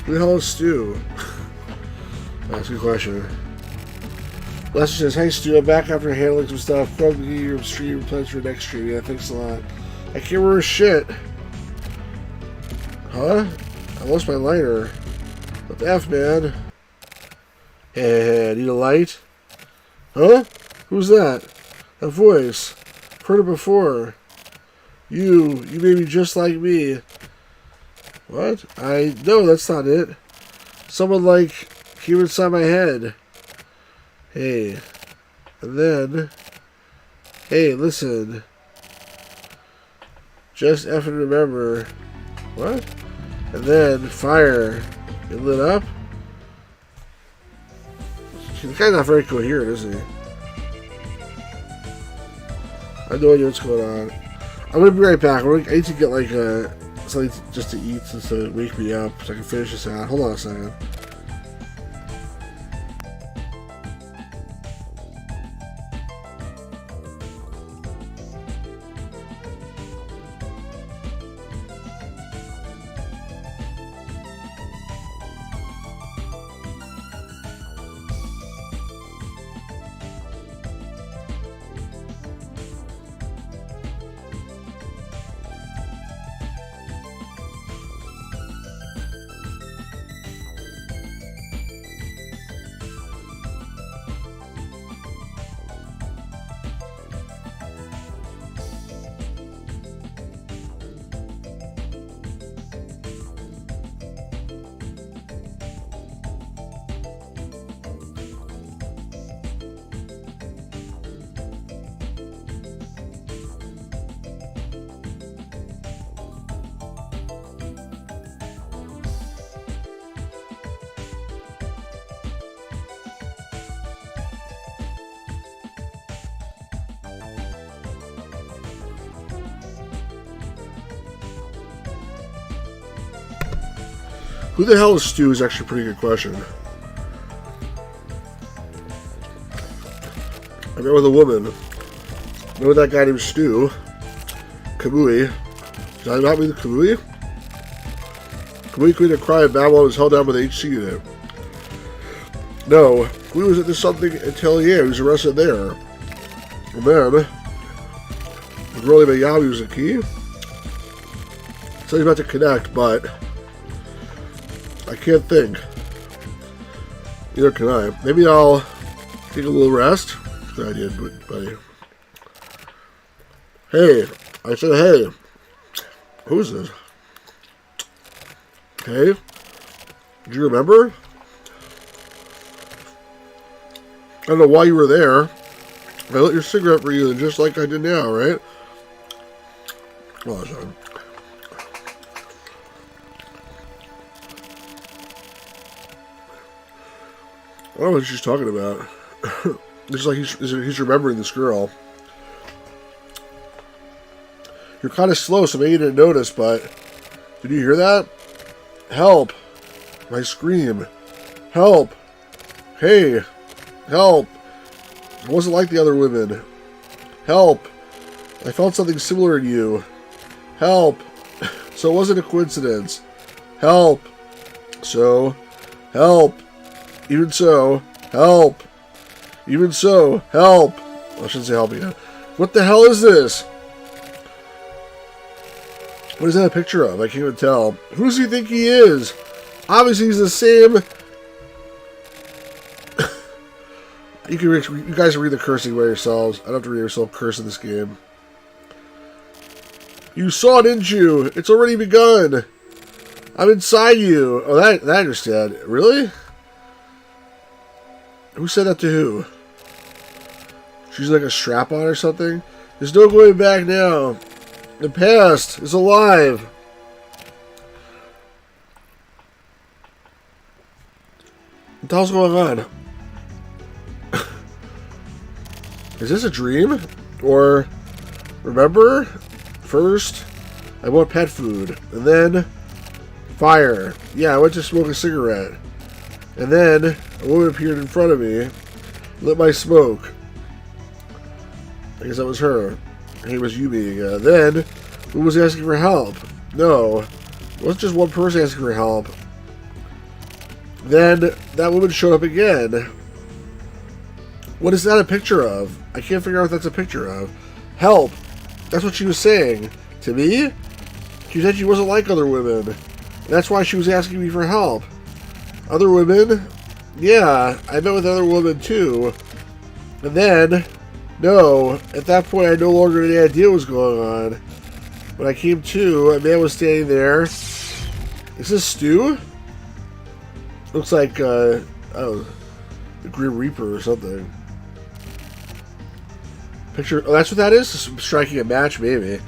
Who the hell is Stu? That's a good question. Lester says, hey Stu, I'm back after handling some stuff. Come to your stream, plans for next stream. Yeah, thanks a lot. I can't remember shit. Huh? I lost my lighter. What the F, man? Hey, need a light? Huh? Who's that? That voice. I've heard it before. You made me just like me. What? No, that's not it. Someone like came inside my head. Hey. And then, hey, listen. Just effing remember. What? And then, fire. It lit up? The guy's not very coherent, is he? I have no idea what's going on. I'm gonna be right back. I need to get like something just to eat since to wake me up so I can finish this out. Hold on a second. Who the hell is Stu is actually a pretty good question. I met with a woman. Know that guy named Stu. Kamui. Did I not meet Kamui? Kamui committed a crime in Babylon was held down by the HC unit. No, Kamui was at this something in Atelier. He was arrested there. And then, the girl named Yami was a key. So he's about to connect, but I can't think. Neither can I. Maybe I'll take a little rest. Good idea, buddy. Hey, I said hey. Who's this? Hey, do you remember? I don't know why you were there. I lit your cigarette for you, just like I did now, right? Oh, sorry. I don't know what she's talking about. It's like he's remembering this girl. You're kind of slow, so maybe you didn't notice, but did you hear that? Help! My scream. Help! Hey! Help! I wasn't like the other women. Help! I felt something similar in you. Help! So it wasn't a coincidence. Help! So, help! Even so, help! Even so, help! I shouldn't say help again. What the hell is this? What is that a picture of? I can't even tell. Who does he think he is? Obviously he's the same. You guys can read the cursing by yourselves. I don't have to read yourself curse in this game. You saw it, didn't you? It's already begun. I'm inside you. Oh, that I understand. Really? Who said that to who? She's like a strap-on or something? There's no going back now. The past is alive. What the hell's going on? Is this a dream? Or, remember? First, I want pet food. And then, fire. Yeah, I went to smoke a cigarette. And then, a woman appeared in front of me. Lit my smoke. I guess that was her. Her name was Yumi. Then, who was asking for help? No. It wasn't just one person asking for help. Then, that woman showed up again. What is that a picture of? I can't figure out what that's a picture of. Help! That's what she was saying. To me? She said she wasn't like other women. And that's why she was asking me for help. Other women? Yeah, I met with another woman too. And then, no, at that point I no longer had any idea what was going on. When I came to, a man was standing there. Is this Stu? Looks like, oh, the Grim Reaper or something. Picture, oh, that's what that is? Striking a match, maybe.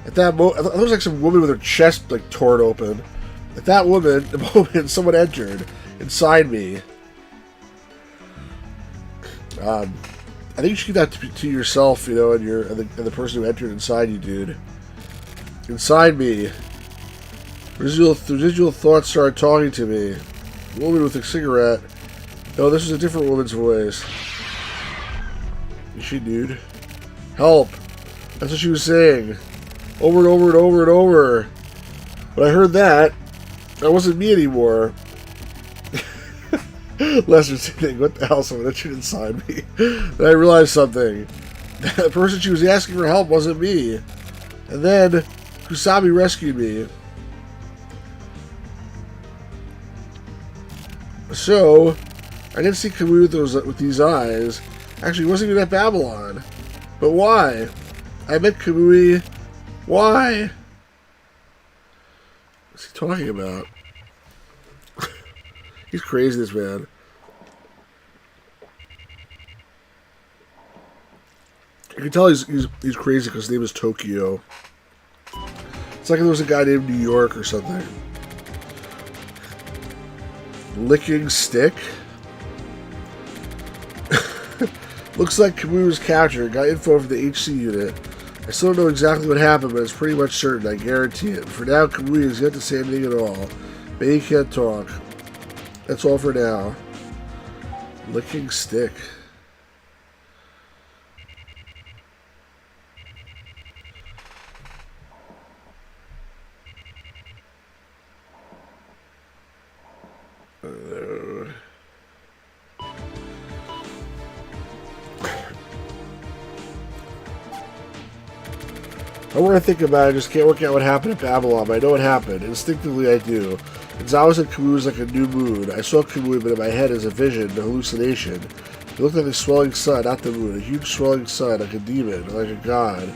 At that moment, it was like some woman with her chest, like, torn open. At that woman, the moment someone entered inside me. I think you should keep that to yourself, you know, and the person who entered inside you, dude. Inside me, residual thoughts started talking to me. A woman with a cigarette. No, this was a different woman's voice. Is she, dude? Help! That's what she was saying. Over and over and over and over. When I heard that, that wasn't me anymore. Lester's thinking, what the hell? Someone entered inside me. Then I realized something. The person she was asking for help wasn't me. And then Kusami rescued me. So, I didn't see Kamui with these eyes. Actually, he wasn't even at Babylon. But why? I met Kamui. Why? What's he talking about? He's crazy, this man. You can tell he's crazy because his name is Tokyo. It's like if there was a guy named New York or something. Licking stick? Looks like Kamui was captured. Got info from the HC unit. I still don't know exactly what happened, but it's pretty much certain. I guarantee it. For now, Kamui has yet to say anything at all. Maybe he can't talk. That's all for now. Licking stick. I want to think about it, I just can't work out what happened at Babylon, but I know what happened. Instinctively, I do. Zawa said Kamui was like a new moon. I saw Kamui, but in my head as a vision, a hallucination. It looked like a swelling sun, not the moon. A huge swelling sun, like a demon, like a god.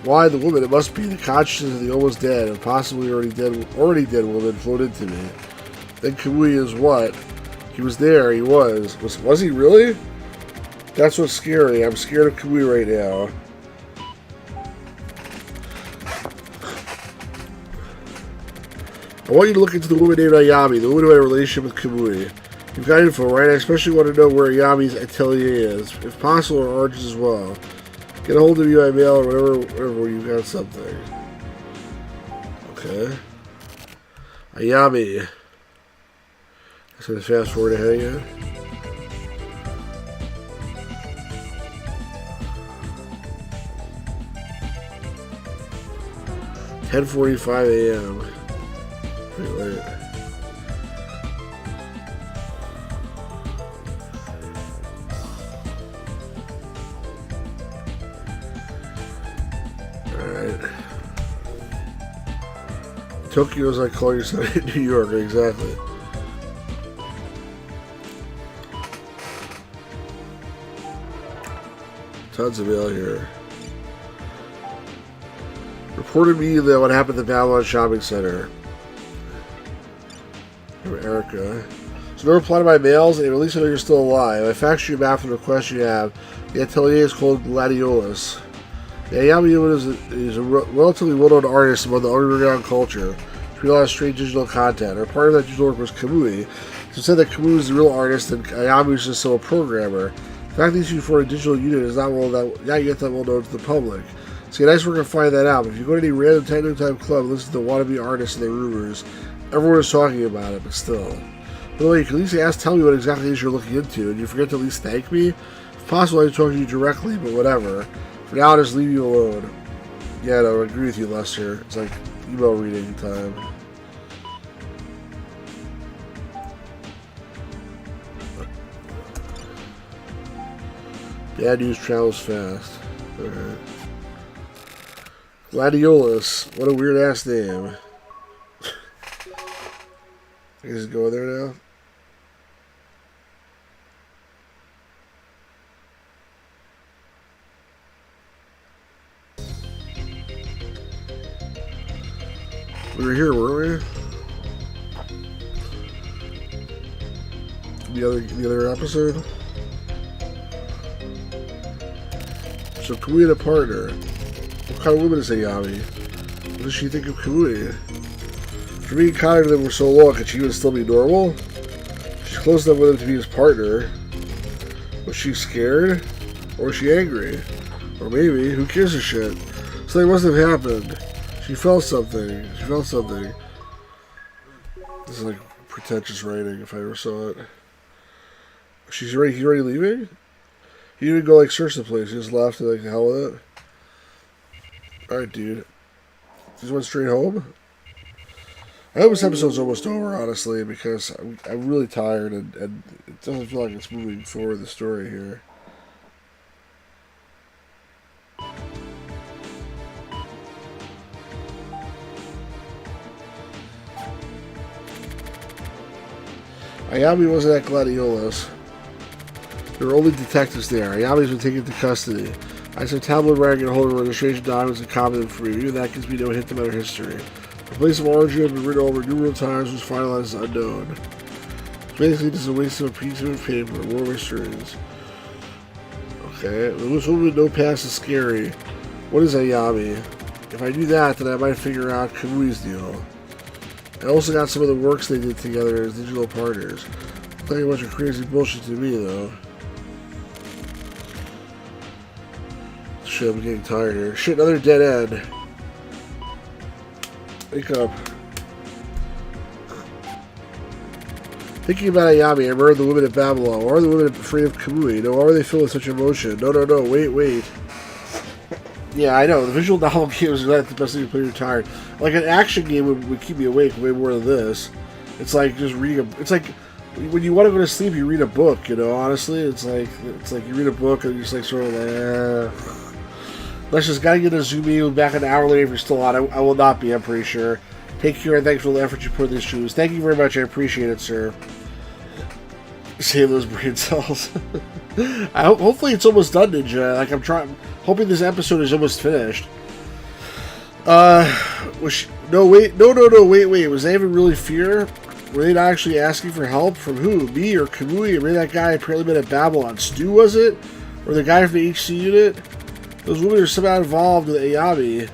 Why, the woman, it must be. The consciousness of the almost dead, and possibly already dead woman flowed into me. Then Kamui is what? He was there, he was. Was he really? That's what's scary. I'm scared of Kamui right now. I want you to look into the woman named Ayami, the woman who had a relationship with Kamui. You've got info, right? I especially want to know where Ayami's atelier is. If possible, or Orange as well. Get a hold of you by mail or whatever you got something. Okay. Ayami. So let's fast forward ahead again. $10:45 a.m. Pretty late. Alright. Tokyo's like calling yourself in New York, exactly. Tons of mail here. Reported immediately on what happened at the Babylon Shopping Center. From Erica. So no reply to my mails, and at least I know you're still alive. I faxed you back for the request you have. The atelier is called Gladiolus. The Ayami is a relatively well-known artist among the underground culture. She a lot of strange digital content. Her part of that digital work was Kamui. So said that Kamui was the real artist and Ayami was just a programmer. The fact that these two form a digital unit is not yet that well known to the public. So nice work to find that out. But if you go to any random techno-type club and listen to wannabe artists and their rumors, everyone is talking about it, but still. By the way, you can at least tell me what exactly it is you're looking into, and you forget to at least thank me. If possible, I can talk to you directly, but whatever. For now, I'll just leave you alone. Yeah, no, I agree with you, Lester. It's like email reading time. Bad news travels fast. Alright. Gladiolus. What a weird ass name. I can just go there now. We were here, weren't we? The other episode. So Kamui and a partner. What kind of woman is Ayami? What does she think of Kamui? For being kind to them for so long, could she even still be normal? She's close enough with him to be his partner. Was she scared? Or was she angry? Or maybe, who gives a shit? Something must have happened. She felt something. She felt something. This is like pretentious writing if I ever saw it. He's already leaving? He didn't even go like search the place. He just left and like the hell with it. Alright, dude. Just went straight home? I hope this episode's almost over, honestly, because I'm really tired and it doesn't feel like it's moving forward the story here. Ayami wasn't at Gladiolus. There were only detectives there. Ayami's been taken into custody. I saw tabloid writing and holding registration documents and common for me. Even that gives me no hint about her history. The place of origin had been written over numerous times, was finalized as unknown. Basically, this is a waste of a piece of paper. More mysteries. Okay, this woman with no past is scary. What is Ayami? If I knew that, then I might figure out Kamui's deal. I also got some of the works they did together as digital partners. Not a bunch of crazy bullshit to me, though. Shit, I'm getting tired here. Shit, another dead end. Wake up. Thinking about Ayami, I remember the women at Babylon. Why are the women afraid of Kamui? No, why are they filled with such emotion? No, wait. Yeah, I know. The visual novel games are not the best thing to play when you're tired. Like, an action game would keep me awake way more than this. It's like just reading a... It's like when you want to go to sleep, you read a book, you know, honestly. It's like you read a book and you're just like sort of like... Let's just gotta get a zoom in back an hour later if you're still on. I will not be, I'm pretty sure. Take care and thanks for the effort you put in these shoes. Thank you very much, I appreciate it, sir. Save those brain cells. Hopefully it's almost done, Ninja. Like, I'm hoping this episode is almost finished. Wait. Was they even really fear? Were they not actually asking for help? From who? Me or Kamui? Or maybe that guy apparently met at Babylon. Stu, was it? Or the guy from the HC unit? Those women are somehow involved with Ayami.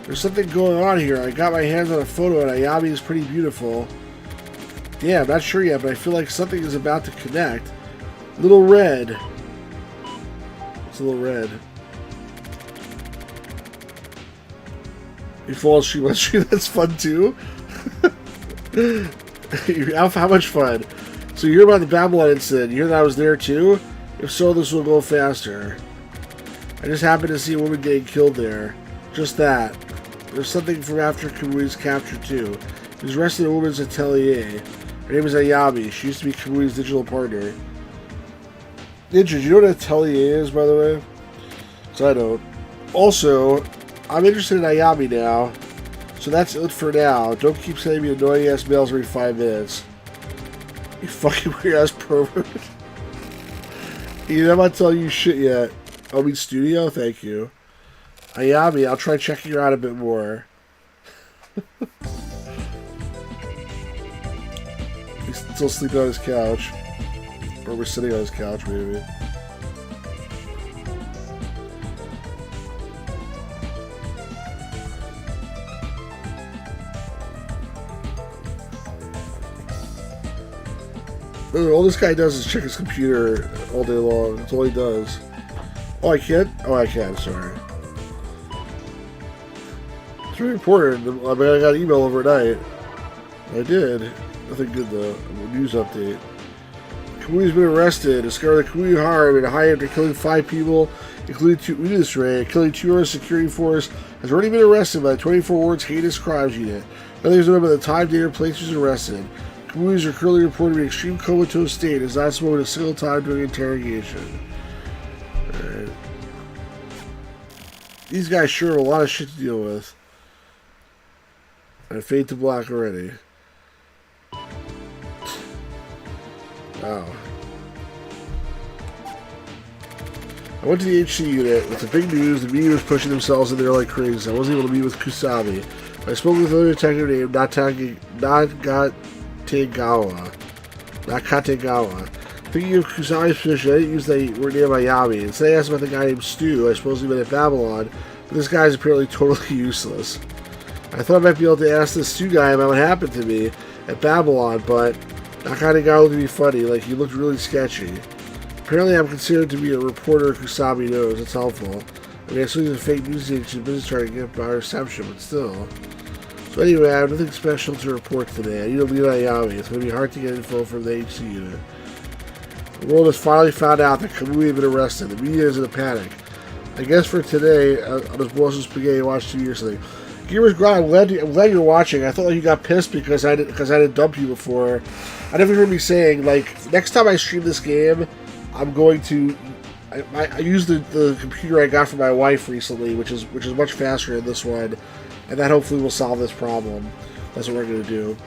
There's something going on here. I got my hands on a photo and Ayami is pretty beautiful. Yeah, I'm not sure yet, but I feel like something is about to connect. Little red. It's a little red. You fall asleep on street, that's fun too. How much fun? So you hear about the Babylon incident. You hear that I was there too? If so, this will go faster. I just happened to see a woman getting killed there. Just that. There's something from after Kamui's capture too. He was arrested in a woman's atelier. Her name is Ayami. She used to be Kamui's digital partner. Ninja, do you know what an atelier is, by the way? So I don't. Also, I'm interested in Ayami now. So that's it for now. Don't keep sending me annoying ass mails every 5 minutes. You fucking weird ass pervert. I'm not telling you shit yet. Oh, mean studio? Thank you. Ayami, I'll try checking her out a bit more. He's still sleeping on his couch. Or we're sitting on his couch, maybe. All this guy does is check his computer all day long. That's all he does. Oh, I can't? Oh, I can, sorry. It's very important. I mean, I got an email overnight. I did. Nothing good, though. A news update. Kamui's been arrested. Discovered that Kamui harmed and hired after killing 5 people, including 2 Unis Ray. Killing 2 members of the security force has already been arrested by the 24 Wards Heinous Crimes Unit. Nothing is known about the time, date, or place he was arrested. Kamui's are currently reported to be in extreme comatose state. Has not spoken a single time during interrogation. Alright. These guys sure have a lot of shit to deal with. And fade to black already. Wow. I went to the HC unit. With the big news, the media was pushing themselves in there like crazy. I wasn't able to meet with Kusami. I spoke with another detective named Nakategawa. Thinking of Kusami's position, I didn't use the word name Ayami. Instead, I asked about the guy named Stu. I suppose he met at Babylon, but this guy is apparently totally useless. I thought I might be able to ask this Stu guy about what happened to me at Babylon, but Nakategawa looked at me funny, like he looked really sketchy. Apparently, I'm considered to be a reporter Kusami knows. It's helpful. I mean, I assume the fake news agency business trying to get by reception, but still. So anyway, I have nothing special to report today. I need to leave Ayami. It's going to be hard to get info from the HC unit. The world has finally found out that Kamui had been arrested. The media is in a panic. I guess for today, on his boss's spaghetti, watch 2 years something. Gamers Grind, I'm glad you're watching. I thought like you got pissed because I didn't dump you before. I never heard me saying, like, next time I stream this game, I'm going to... I used the computer I got from my wife recently, which is much faster than this one, and that hopefully will solve this problem. That's what we're going to do.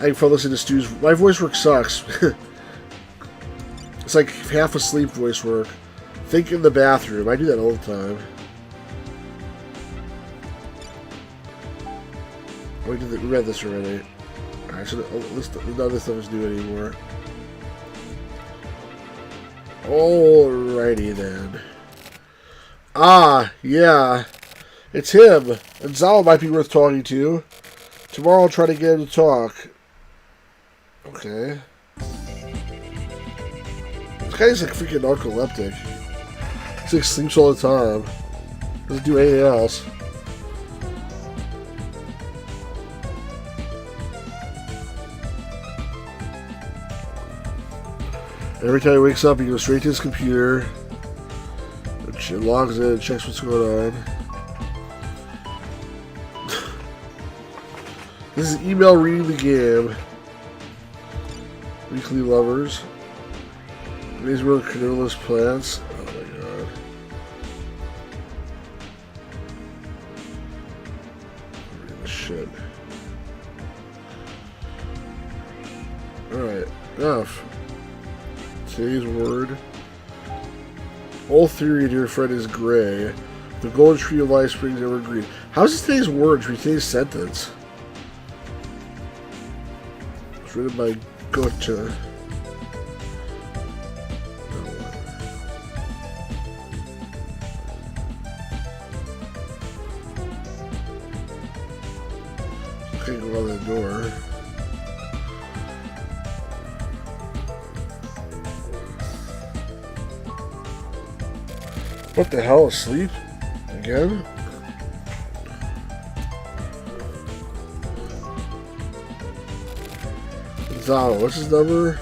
I fell listening to Stu's... My voice work sucks. It's like half asleep voice work. Think in the bathroom. I do that all the time. Oh, we read this already. Alright, so none of this stuff is new anymore. Alrighty then. Ah, yeah. It's him. And Zawa might be worth talking to. Tomorrow I'll try to get him to talk. Okay. This guy's like freaking narcoleptic. He like sleeps all the time. Doesn't do anything else. Every time he wakes up, he goes straight to his computer, logs in, and checks what's going on. This is email reading the game. Weekly lovers. These were canoodless plants. Oh my god. Read this shit. Alright, enough. Today's word. All theory to your friend is gray. The golden tree of life springs evergreen. How is this today's word? Today's sentence. It's written by Goichi. Can't go out the door. What the hell? Asleep? Again? Zawa, what's his number?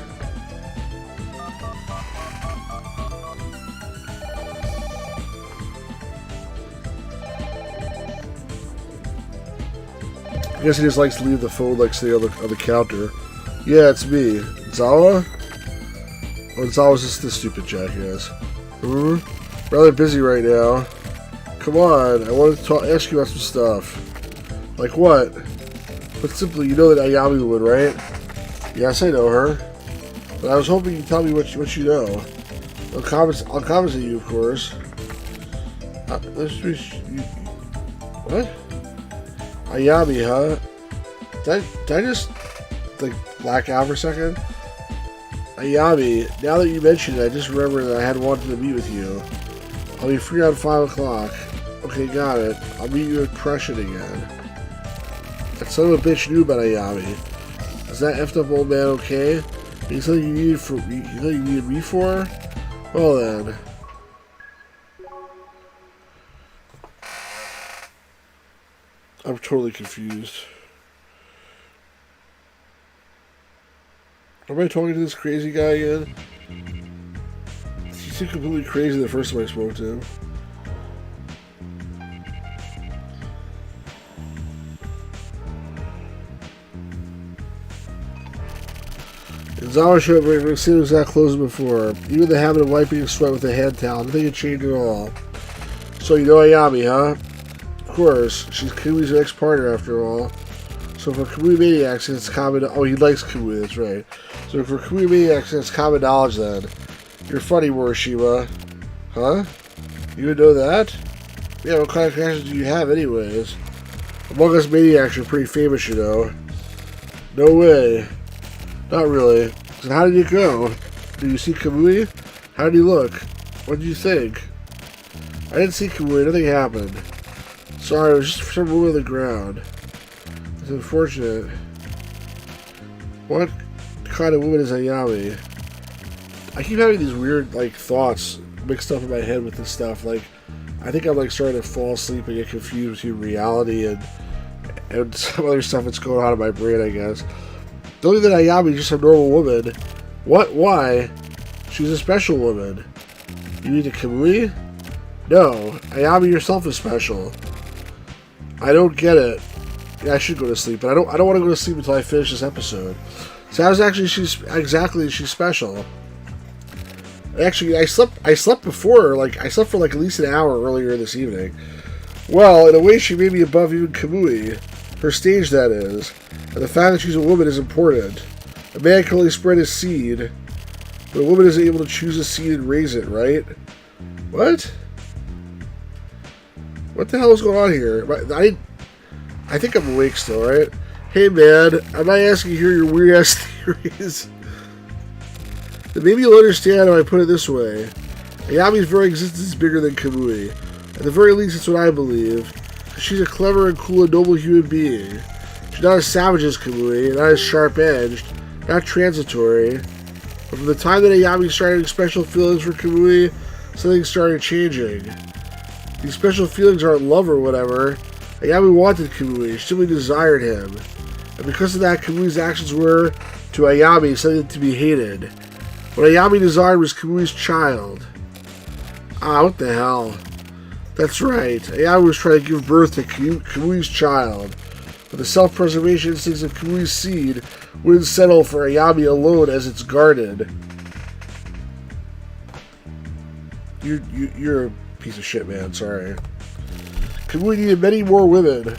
I guess he just likes to leave the phone like say on the counter. Yeah, it's me. Zawa? Or Zawa's just this stupid jackass. Rather busy right now. Come on, I wanted to ask you about some stuff. Like what? But simply, you know that Ayami would, right? Yes, I know her. But I was hoping you'd tell me what you know. I'll comment you, of course. What? Ayami, huh? Did I just like black out for a second? Ayami, now that you mentioned it, I just remembered that I had wanted to meet with you. I'll be free on 5 o'clock. Okay, got it. I'll meet you at Prussian again. That son of a bitch knew about Ayami. Is that effed up old man okay? You thought you needed me for? Well then. I'm totally confused. Am I talking to this crazy guy again? He seemed completely crazy the first time I spoke to him. Zawa showed up right as soon as that closed before. Even the habit of wiping his sweat with a hand towel, nothing had changed at all. So you know Ayami, huh? Of course, she's Kamui's ex-partner after all. So for Kamui Maniacs, it's common... Oh, he likes Kamui, that's right. So for Kamui Maniacs, it's common knowledge then. You're funny, Morishima. Huh? You would know that? Yeah, what kind of connections do you have anyways? Among Us Maniacs are pretty famous, you know. No way. Not really. So how did it go? Did you see Kamui? How did he look? What did you think? I didn't see Kamui. Nothing happened. Sorry, it was just some woman on the ground. It's unfortunate. What kind of woman is Ayami? I keep having these weird, like, thoughts mixed up in my head with this stuff. Like, I think I'm, like, starting to fall asleep and get confused between reality and some other stuff that's going on in my brain, I guess. Don't think that Ayami is just a normal woman. What? Why? She's a special woman. You mean the Kamui? No. Ayami yourself is special. I don't get it. Yeah, I should go to sleep, but I don't want to go to sleep until I finish this episode. So how's actually she's special? Actually, I slept before, like, I slept for like at least an hour earlier this evening. Well, in a way she may be above even Kamui. Her stage, that is. And the fact that she's a woman is important. A man can only spread his seed, but a woman isn't able to choose a seed and raise it, right? What? What the hell is going on here? I think I'm awake still, right? Hey man, I'm not asking you to hear your weird ass theories. Then maybe you'll understand how I put it this way. Ayami's very existence is bigger than Kamui. At the very least, it's what I believe. She's a clever and cool and noble human being. She's not as savage as Kamui, not as sharp-edged, not transitory. But from the time that Ayami started having special feelings for Kamui, something started changing. These special feelings aren't love or whatever. Ayami wanted Kamui, she simply desired him. And because of that, Kamui's actions were, to Ayami, something to be hated. What Ayami desired was Kamui's child. Ah, what the hell? That's right. Ayami was trying to give birth to Kamui's child. But the self-preservation instincts of Kamui's seed wouldn't settle for Ayami alone as it's guarded. You're a piece of shit, man. Sorry. Kamui needed many more women.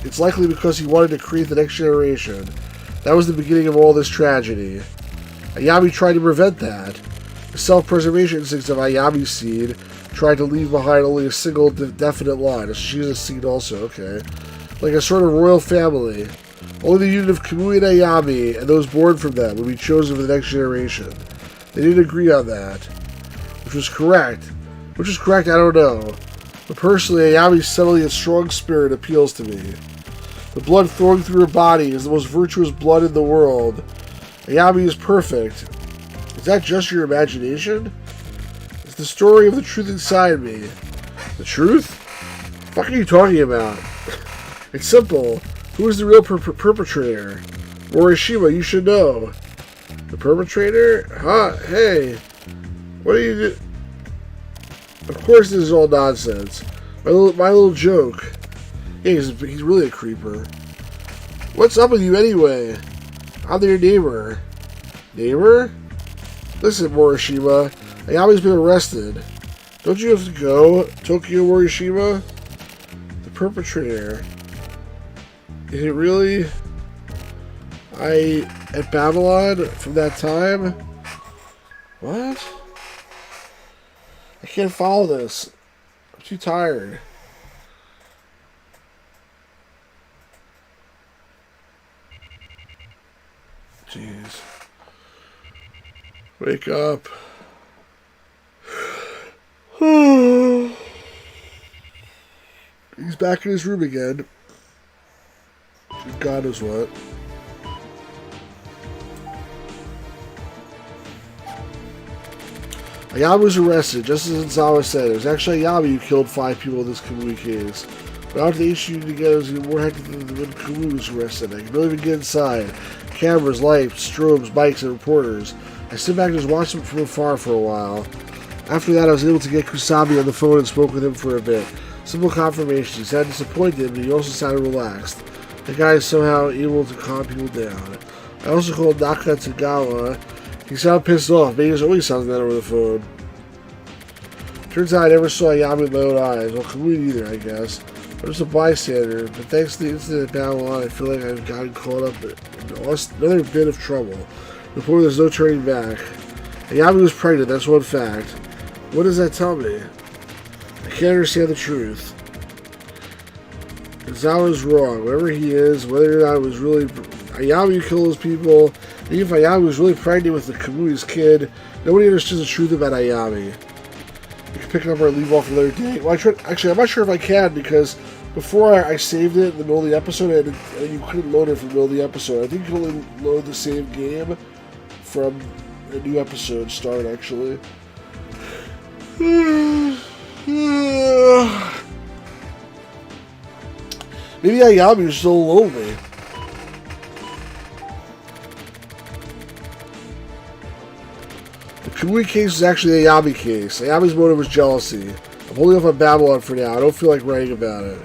It's likely because he wanted to create the next generation. That was the beginning of all this tragedy. Ayami tried to prevent that. The self-preservation instincts of Ayami's seed tried to leave behind only a single definite line. She's a seed also, okay. Like a sort of royal family. Only the union of Kamui and Ayami and those born from them would be chosen for the next generation. They didn't agree on that. Which was correct. Which was correct, I don't know. But personally, Ayami's subtly and strong spirit appeals to me. The blood flowing through her body is the most virtuous blood in the world. Ayami is perfect. Is that just your imagination? It's the story of the truth inside me. The truth? What the fuck are you talking about? It's simple. Who is the real perpetrator? Morishima, you should know. The perpetrator? Huh? Hey. What are you doing? Of course this is all nonsense. My little joke. Yeah, he's really a creeper. What's up with you anyway? I'm your neighbor. Neighbor? Listen, Morishima. Ayami's been arrested. Don't you have to go, Tokyo Morishima? The perpetrator. Is it really? At Babylon from that time? What? I can't follow this. I'm too tired. Jeez. Wake up. He's back in his room again. God knows what. Ayami was arrested, just as Zawa said. It was actually Ayami who killed 5 people in this Kamui case. But after the issue together, it was even more hectic than when Kamui was arrested. I could barely even get inside. Cameras, lights, strobes, bikes, and reporters. I stood back and just watched them from afar for a while. After that, I was able to get Kusabi on the phone and spoke with him for a bit. Simple confirmation. He sounded disappointed, but he also sounded relaxed. The guy is somehow able to calm people down. I also called Nakatagawa. He sounded pissed off. Maybe he always sounds that over the phone. Turns out I never saw Ayami with my own eyes. Well, Kamui either, I guess. I'm just a bystander, but thanks to the incident at Babylon, I feel like I've gotten caught up in another bit of trouble. The point there's no turning back. Ayami was pregnant, that's one fact. What does that tell me? I can't understand the truth. Zawa's wrong. Whatever he is, whether or not it was really Ayami who kills people, even if Ayami was really pregnant with the Kamui's kid, nobody understands the truth about Ayami. You can pick it up or leave off another day. Well, actually, I'm not sure if I can because before I saved it in the middle of the episode, and you couldn't load it from the middle of the episode. I think you can only load the same game from a new episode start, actually. Maybe Ayami is still lonely. The Kamui case is actually the Ayami case. Ayami's motive was jealousy. I'm holding off on Babylon for now. I don't feel like writing about it.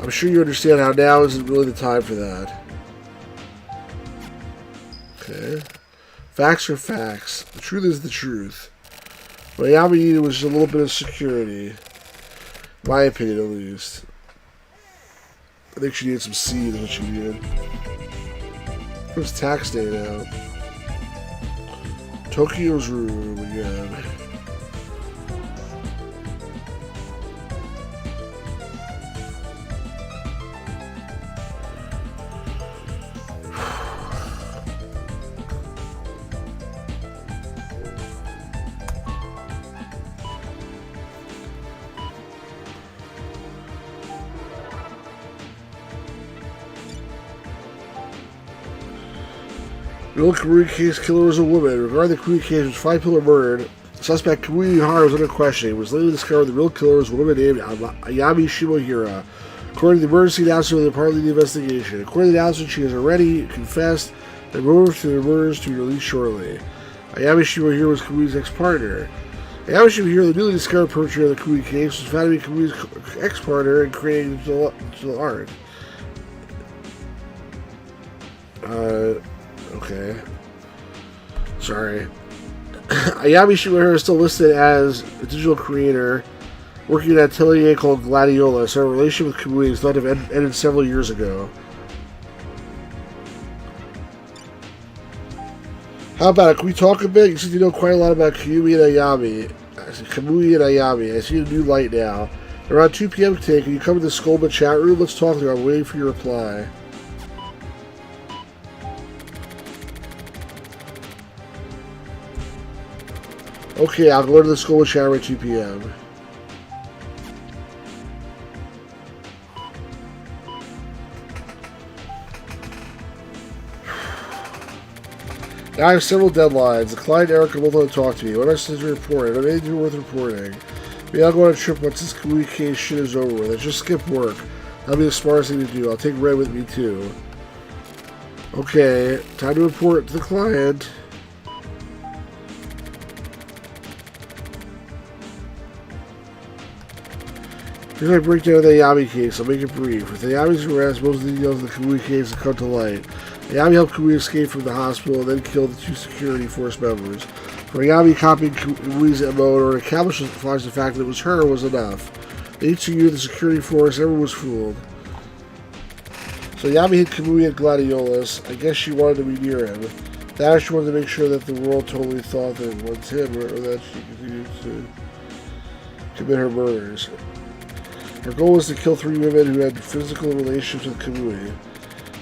I'm sure you understand how now isn't really the time for that. Okay. Facts are facts. The truth is the truth. What Ayami needed was just a little bit of security. In my opinion, at least. I think she needed some seed, is what she needed. It was tax day now. Tokyo's room again. The real Kamui case killer was a woman. Regarding the Kamui case, which 5 people were murdered. Suspect Kamui Ihara was under questioning. It was later discovered the real killer was a woman named Ayami Shimohira. According to the emergency announcement of the part of the investigation. According to the announcement, she has already confessed and motive to the murders to be released shortly. Ayami Shimohira was Kamui's ex-partner. Ayami Shimohira, the newly discovered perpetrator of the Kamui case, was found to be Kamui's ex-partner in creating digital art. Okay. Sorry. Ayami Shimohira is still listed as a digital creator working at an atelier called Gladiola, so her relationship with Kamui is thought to have ended several years ago. How about it? Can we talk a bit? You seem to know quite a lot about Kamui and Ayami. I see a new light now. Around 2 p.m. today, can you come to the Skolba chat room? Let's talk there. I'm waiting for your reply. Okay, I'll go to the Skolba chat room at 2 p.m. Now I have several deadlines. The client and Erica both want to talk to me. What am I supposed to report? I don't have anything worth reporting. Maybe I'll go on a trip once this communication shit is over with. I just skip work. That'll be the smartest thing to do. I'll take Red with me too. Okay, time to report to the client. Here's my breakdown of the Ayami case. I'll make it brief. With Ayami's arrest, most of the details of the Kamui case have come to light. Ayami helped Kamui escape from the hospital and then killed the 2 security force members. For Ayami, copying Kamui's MO in order to camouflage the fact that it was her was enough. Each of you, the security force, everyone was fooled. So Ayami hit Kamui at Gladiolus. I guess she wanted to be near him. That she wanted to make sure that the world totally thought that it was him, or that she continued to commit her murders. Her goal was to kill 3 women who had physical relationships with Kamui.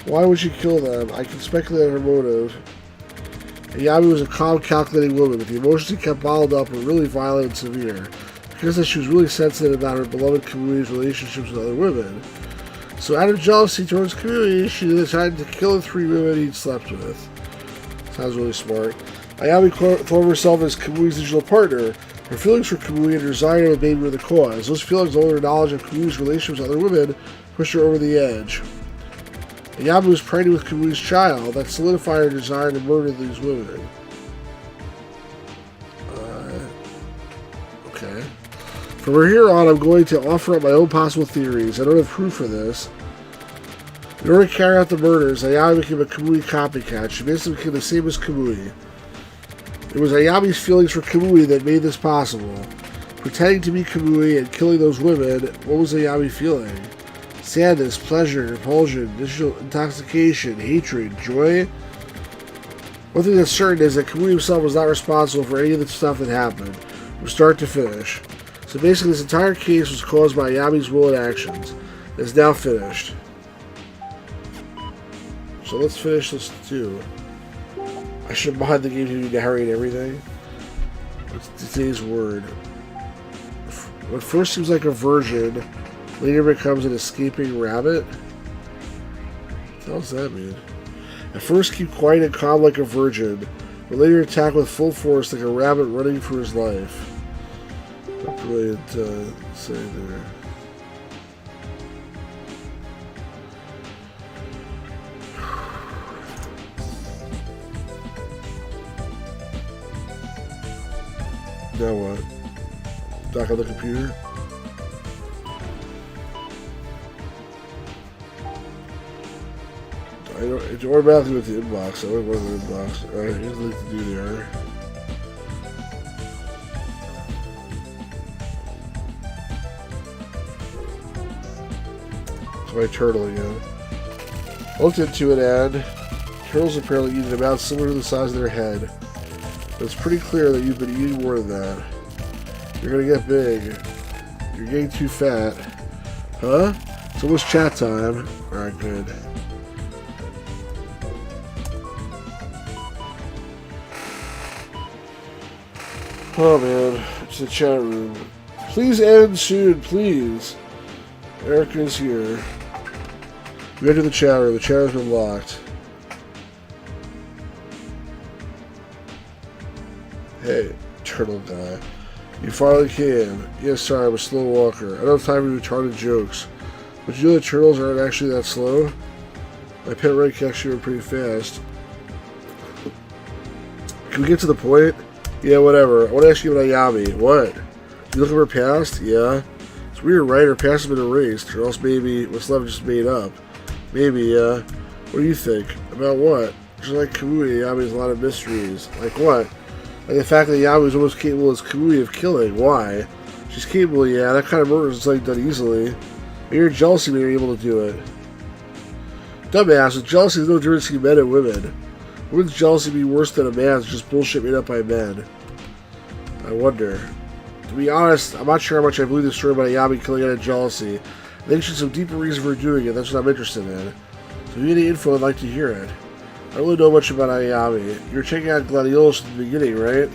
Why would she kill them? I can speculate on her motive. Ayami was a calm, calculating woman, but the emotions she kept bottled up were really violent and severe. Because she was really sensitive about her beloved Kamui's relationships with other women. So out of jealousy towards Kamui, she decided to kill the 3 women he'd slept with. Sounds really smart. Ayami thought of herself as Kamui's digital partner. Her feelings for Kamui and her desire to have a baby were the cause. Those feelings, along with her knowledge of Kamui's relationships with other women, pushed her over the edge. Ayami was pregnant with Kamui's child. That solidified her desire to murder these women. Okay. From here on, I'm going to offer up my own possible theories. I don't have proof for this. In order to carry out the murders, Ayami became a Kamui copycat. She basically became the same as Kamui. It was Ayami's feelings for Kamui that made this possible. Pretending to be Kamui and killing those women, what was Ayami feeling? Sadness, pleasure, repulsion, digital intoxication, hatred, joy? One thing that's certain is that Kamui himself was not responsible for any of the stuff that happened, from start to finish. So basically, this entire case was caused by Ayami's will and actions. It's now finished. So let's finish this too. I should mod the game to narrate everything. What's today's word? What first seems like a virgin, later becomes an escaping rabbit? What the hell does that mean? At first keep quiet and calm like a virgin, but later attack with full force like a rabbit running for his life. Not brilliant say there. Now what? Back on the computer? It's automatically with the inbox. I went with the inbox. Alright, here's the link to do there. It's my turtle again. Looked into it and turtles apparently eat an amount similar to the size of their head. But it's pretty clear that you've been eating more than that. You're gonna get big. You're getting too fat. Huh? It's almost chat time. Alright, good. Oh man, it's the chat room. Please end soon, please. Erica's here. We enter the chat room. The chat has been locked. Hey, turtle guy. You finally came. Yes, sorry, I'm a slow walker. I don't have time for retarded jokes. But you know the turtles aren't actually that slow? My pet rat can actually run pretty fast. Can we get to the point? Yeah, whatever. I want to ask you about Ayami. What? You looking for her past? Yeah. It's weird, right? Her past has been erased. Or else maybe what's left is just made up. Maybe, yeah. What do you think? About what? Just like Kamui, Ayami has a lot of mysteries. Like what? Like the fact that Ayami is almost capable as Kamui of killing. Why? She's capable, yeah. That kind of murder is like done easily. Maybe your jealousy made her able to do it. Dumbass, with jealousy there's no difference between men and women. Wouldn't jealousy be worse than a man's? Just bullshit made up by men. I wonder. To be honest, I'm not sure how much I believe the story about Ayami killing out of jealousy. I think she's some deeper reason for doing it. That's what I'm interested in. So if you have any info, I'd like to hear it. I don't really know much about Ayami. You were checking out Gladiolus at the beginning, right?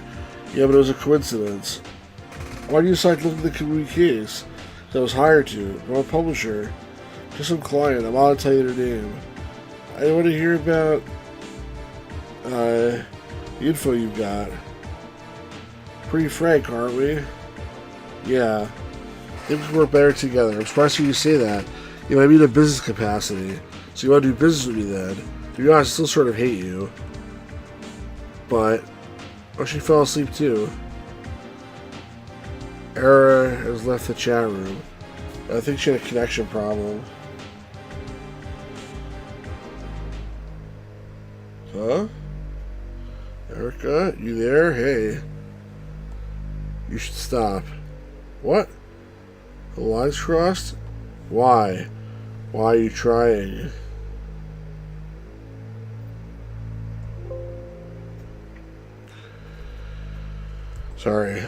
Yeah, but it was a coincidence. Why did you decide to look at the Kamui case? Because I was hired to. I'm a publisher. Just some client. I'm not tell you their name. I want to hear about the info you've got. Pretty frank, aren't we? Yeah. I think we can work better together. I'm surprised you say that. You know, I mean in a business capacity. So you want to do business with me then? To be honest, I still sort of hate you. But, oh, she fell asleep too. Era has left the chat room. I think she had a connection problem. Huh? Erica, you there? Hey. You should stop. What? The lines crossed? Why? Why are you trying? Sorry.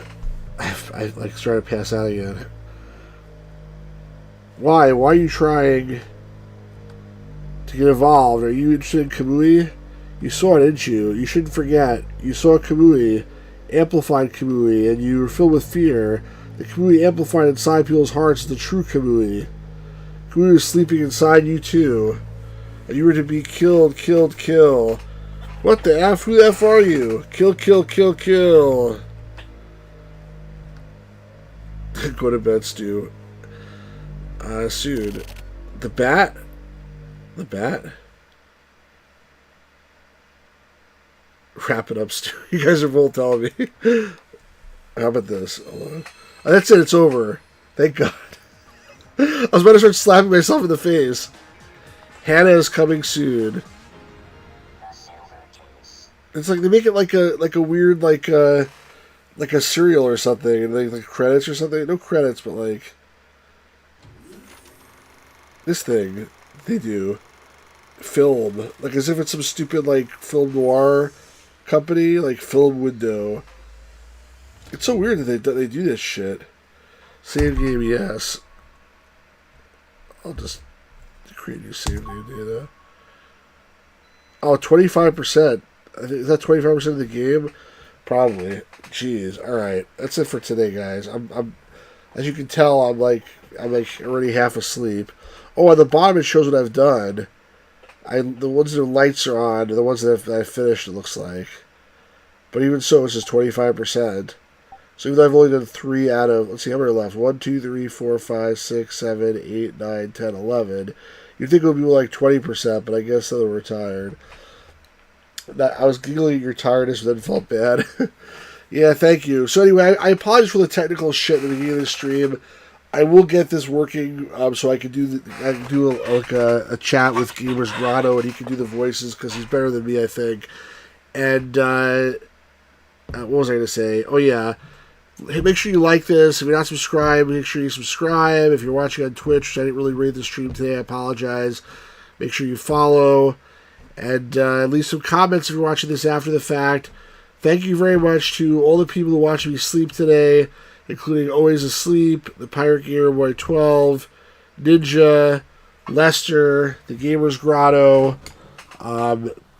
I like started to pass out again. Why? Why are you trying to get involved? Are you interested in Kamui? You saw it, didn't you? You shouldn't forget. You saw Kamui, amplified Kamui, and you were filled with fear. The Kamui amplified inside people's hearts the true Kamui. Kamui was sleeping inside you too. And you were to be killed, killed, kill. What the F? Who the F are you? Kill, kill, kill, kill. Go to bed, Stu. Soon. The bat? The bat? Wrap it up, Stu. You guys are both telling me. How about this? Oh, that's it. It's over. Thank God. I was about to start slapping myself in the face. Hannah is coming soon. It's like they make it like a weird like a cereal or something, and like credits or something. No credits, but like this thing they do film like as if it's some stupid like film noir company, like film window. It's so weird that they do this shit. Save game, yes. I'll just create new save game data. Oh, 25%. I think, is that 25% of the game? Probably. Jeez. All right, that's it for today, guys. I'm as you can tell, I'm like already half asleep. Oh, on the bottom it shows what I've done. The ones that the lights are on are the ones that I finished. It looks like, but even so, it's just 25%. So even though I've only done 3 out of, let's see how many are left. 1, 2, 3, 4, 5, 6, 7, 8, 9, 10, 11. You'd think it would be more like 20%, but I guess they were retired. I was giggling at your tiredness, but then felt bad. Yeah, thank you. So anyway, I apologize for the technical shit at the beginning of the stream. I will get this working, so I can do a chat with Gamers Grotto, and he can do the voices because he's better than me, I think. And what was I going to say? Oh yeah, hey, make sure you like this. If you're not subscribed, make sure you subscribe. If you're watching on Twitch, which I didn't really read the stream today, I apologize. Make sure you follow and leave some comments if you're watching this after the fact. Thank you very much to all the people who watched me sleep today, including Always Asleep, the Pirate Gamer Boy 12, Ninja, Lester, the Gamers Grotto,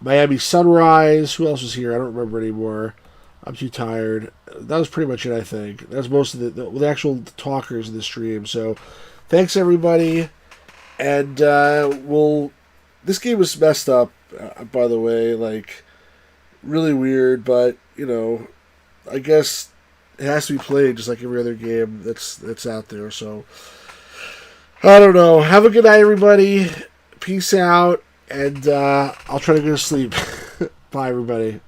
Miami Sunrise. Who else was here? I don't remember anymore. I'm too tired. That was pretty much it, I think. That was most of the actual talkers in the stream. So, thanks everybody. And this game was messed up, by the way. Like, really weird, but I guess it has to be played just like every other game that's out there. So I don't know. Have a good night, everybody. Peace out, and I'll try to go to sleep. Bye, everybody.